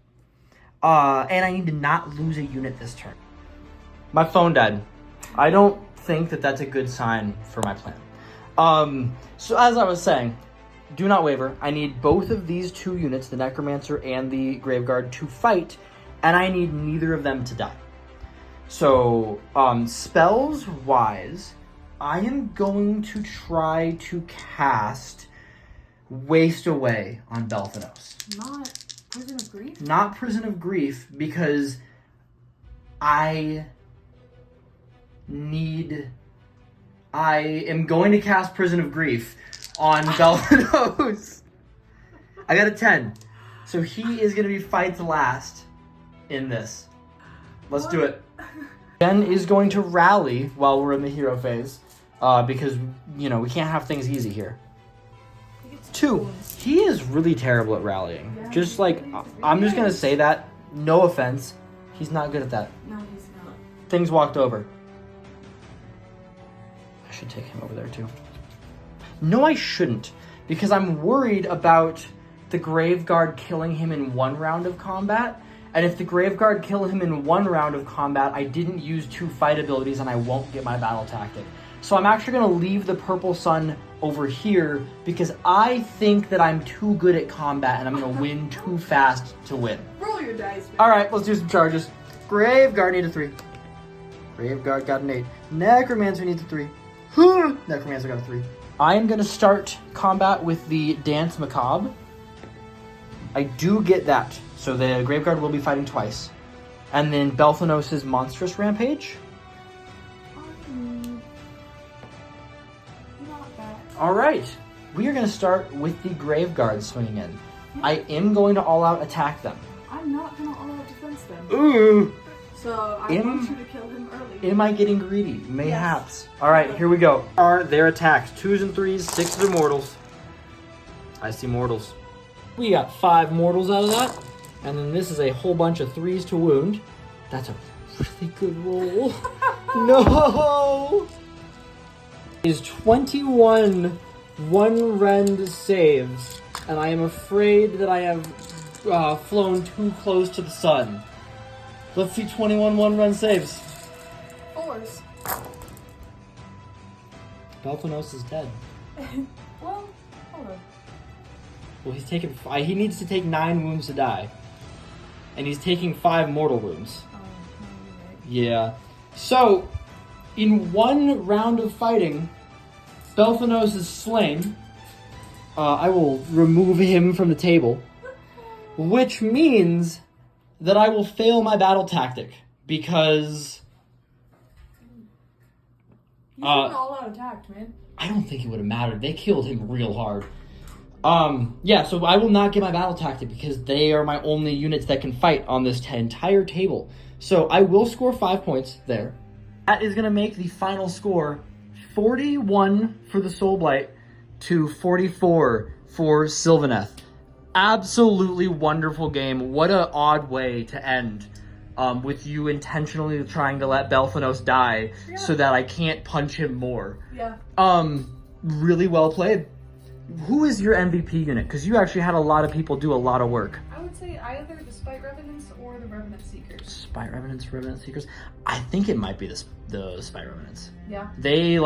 And I need to not lose a unit this turn. My phone died. I don't think that that's a good sign for my plan. So as I was saying, do not waver. I need both of these 2 units, the Necromancer and the Graveguard, to fight, and I need neither of them to die. So, spells-wise, I am going to try to cast Waste Away on Belthanos. Not Prison of Grief? Not Prison of Grief, because I am going to cast Prison of Grief on Belthanos. I got a 10. So he is going to be fight to last in this. Let's do it. Jen is going to rally while we're in the hero phase, because, you know, we can't have things easy here. 2. He is really terrible at rallying. Just like, I'm just going to say that. No offense. He's not good at that. No, he's not. Things walked over. I should take him over there too. No, I shouldn't. Because I'm worried about the Graveguard killing him in 1 round of combat. And if the Graveguard kill him in 1 round of combat, I didn't use 2 fight abilities and I won't get my battle tactic. So I'm actually going to leave the purple sun over here because I think that I'm too good at combat and I'm going to win too fast to win. Roll your dice, man. All right, let's do some charges. Graveguard needs a 3. Graveguard got an 8. Necromancer needs a 3. Necromancer got a 3. I am going to start combat with the Dance Macabre. I do get that, so the Graveguard will be fighting twice. And then Belthanos' Monstrous Rampage. Not bad. All right, we are going to start with the Graveguard swinging in. I am going to all-out attack them. I'm not gonna all-out defense them. Ooh! So I want you to kill him early. Am I getting greedy? Mayhaps. All right, here we go. Are their attacks 2s and 3s, 6s are mortals. I see mortals. We got 5 mortals out of that. And then this is a whole bunch of 3s to wound. That's a really good roll. No! Is 21 one-rend saves. And I am afraid that I have flown too close to the sun. Let's see 21 one-run saves. 4s. Belthanos is dead. Well, hold on. Well, he's taking. He needs to take 9 wounds to die, and he's taking 5 mortal wounds. Oh, no, you're right. Yeah. So, in one round of fighting, Belthanos is slain. I will remove him from the table, which means that I will fail my battle tactic because. You shouldn't all-out attacked, man. I don't think it would have mattered. They killed him real hard. Yeah, so I will not get my battle tactic because they are my only units that can fight on this entire table. So I will score 5 points there. That is going to make the final score 41 for the Soulblight to 44 for Sylvaneth. Absolutely wonderful game. What an odd way to end. With you intentionally trying to let Belthanos die so that I can't punch him more. Yeah. Really well played. Who is your MVP unit? Because you actually had a lot of people do a lot of work. I would say either the Spite Revenants or the Revenant Seekers. Spite Revenants, Revenant Seekers? I think it might be the Spite Revenants. Yeah. They,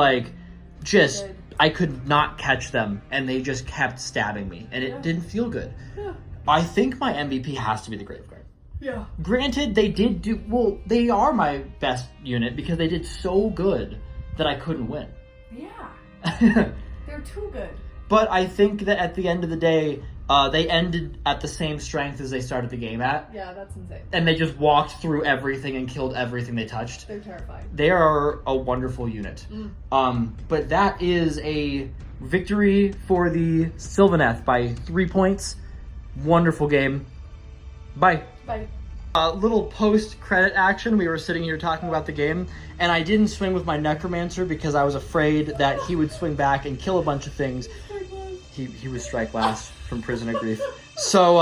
just... Good. I could not catch them, and they just kept stabbing me, and it didn't feel good. Yeah. I think my MVP has to be the Graveguard. Yeah. Granted, they did do... Well, they are my best unit because they did so good that I couldn't win. Yeah. They're too good. But I think that at the end of the day, they ended at the same strength as they started the game at. Yeah, that's insane. And they just walked through everything and killed everything they touched. They're terrifying. They are a wonderful unit. But that is a victory for the Sylvaneth by 3 points. Wonderful game. Bye. Bye. A little post-credit action. We were sitting here talking about the game, and I didn't swing with my Necromancer because I was afraid that he would swing back and kill a bunch of things. He was strike last from Prisoner Grief. So,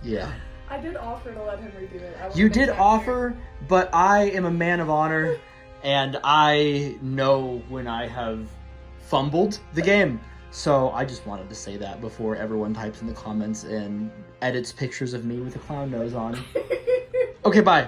yeah. I did offer to let him redo it. You did offer, but I am a man of honor, and I know when I have fumbled the game. So I just wanted to say that before everyone types in the comments and edits pictures of me with a clown nose on. Okay, bye.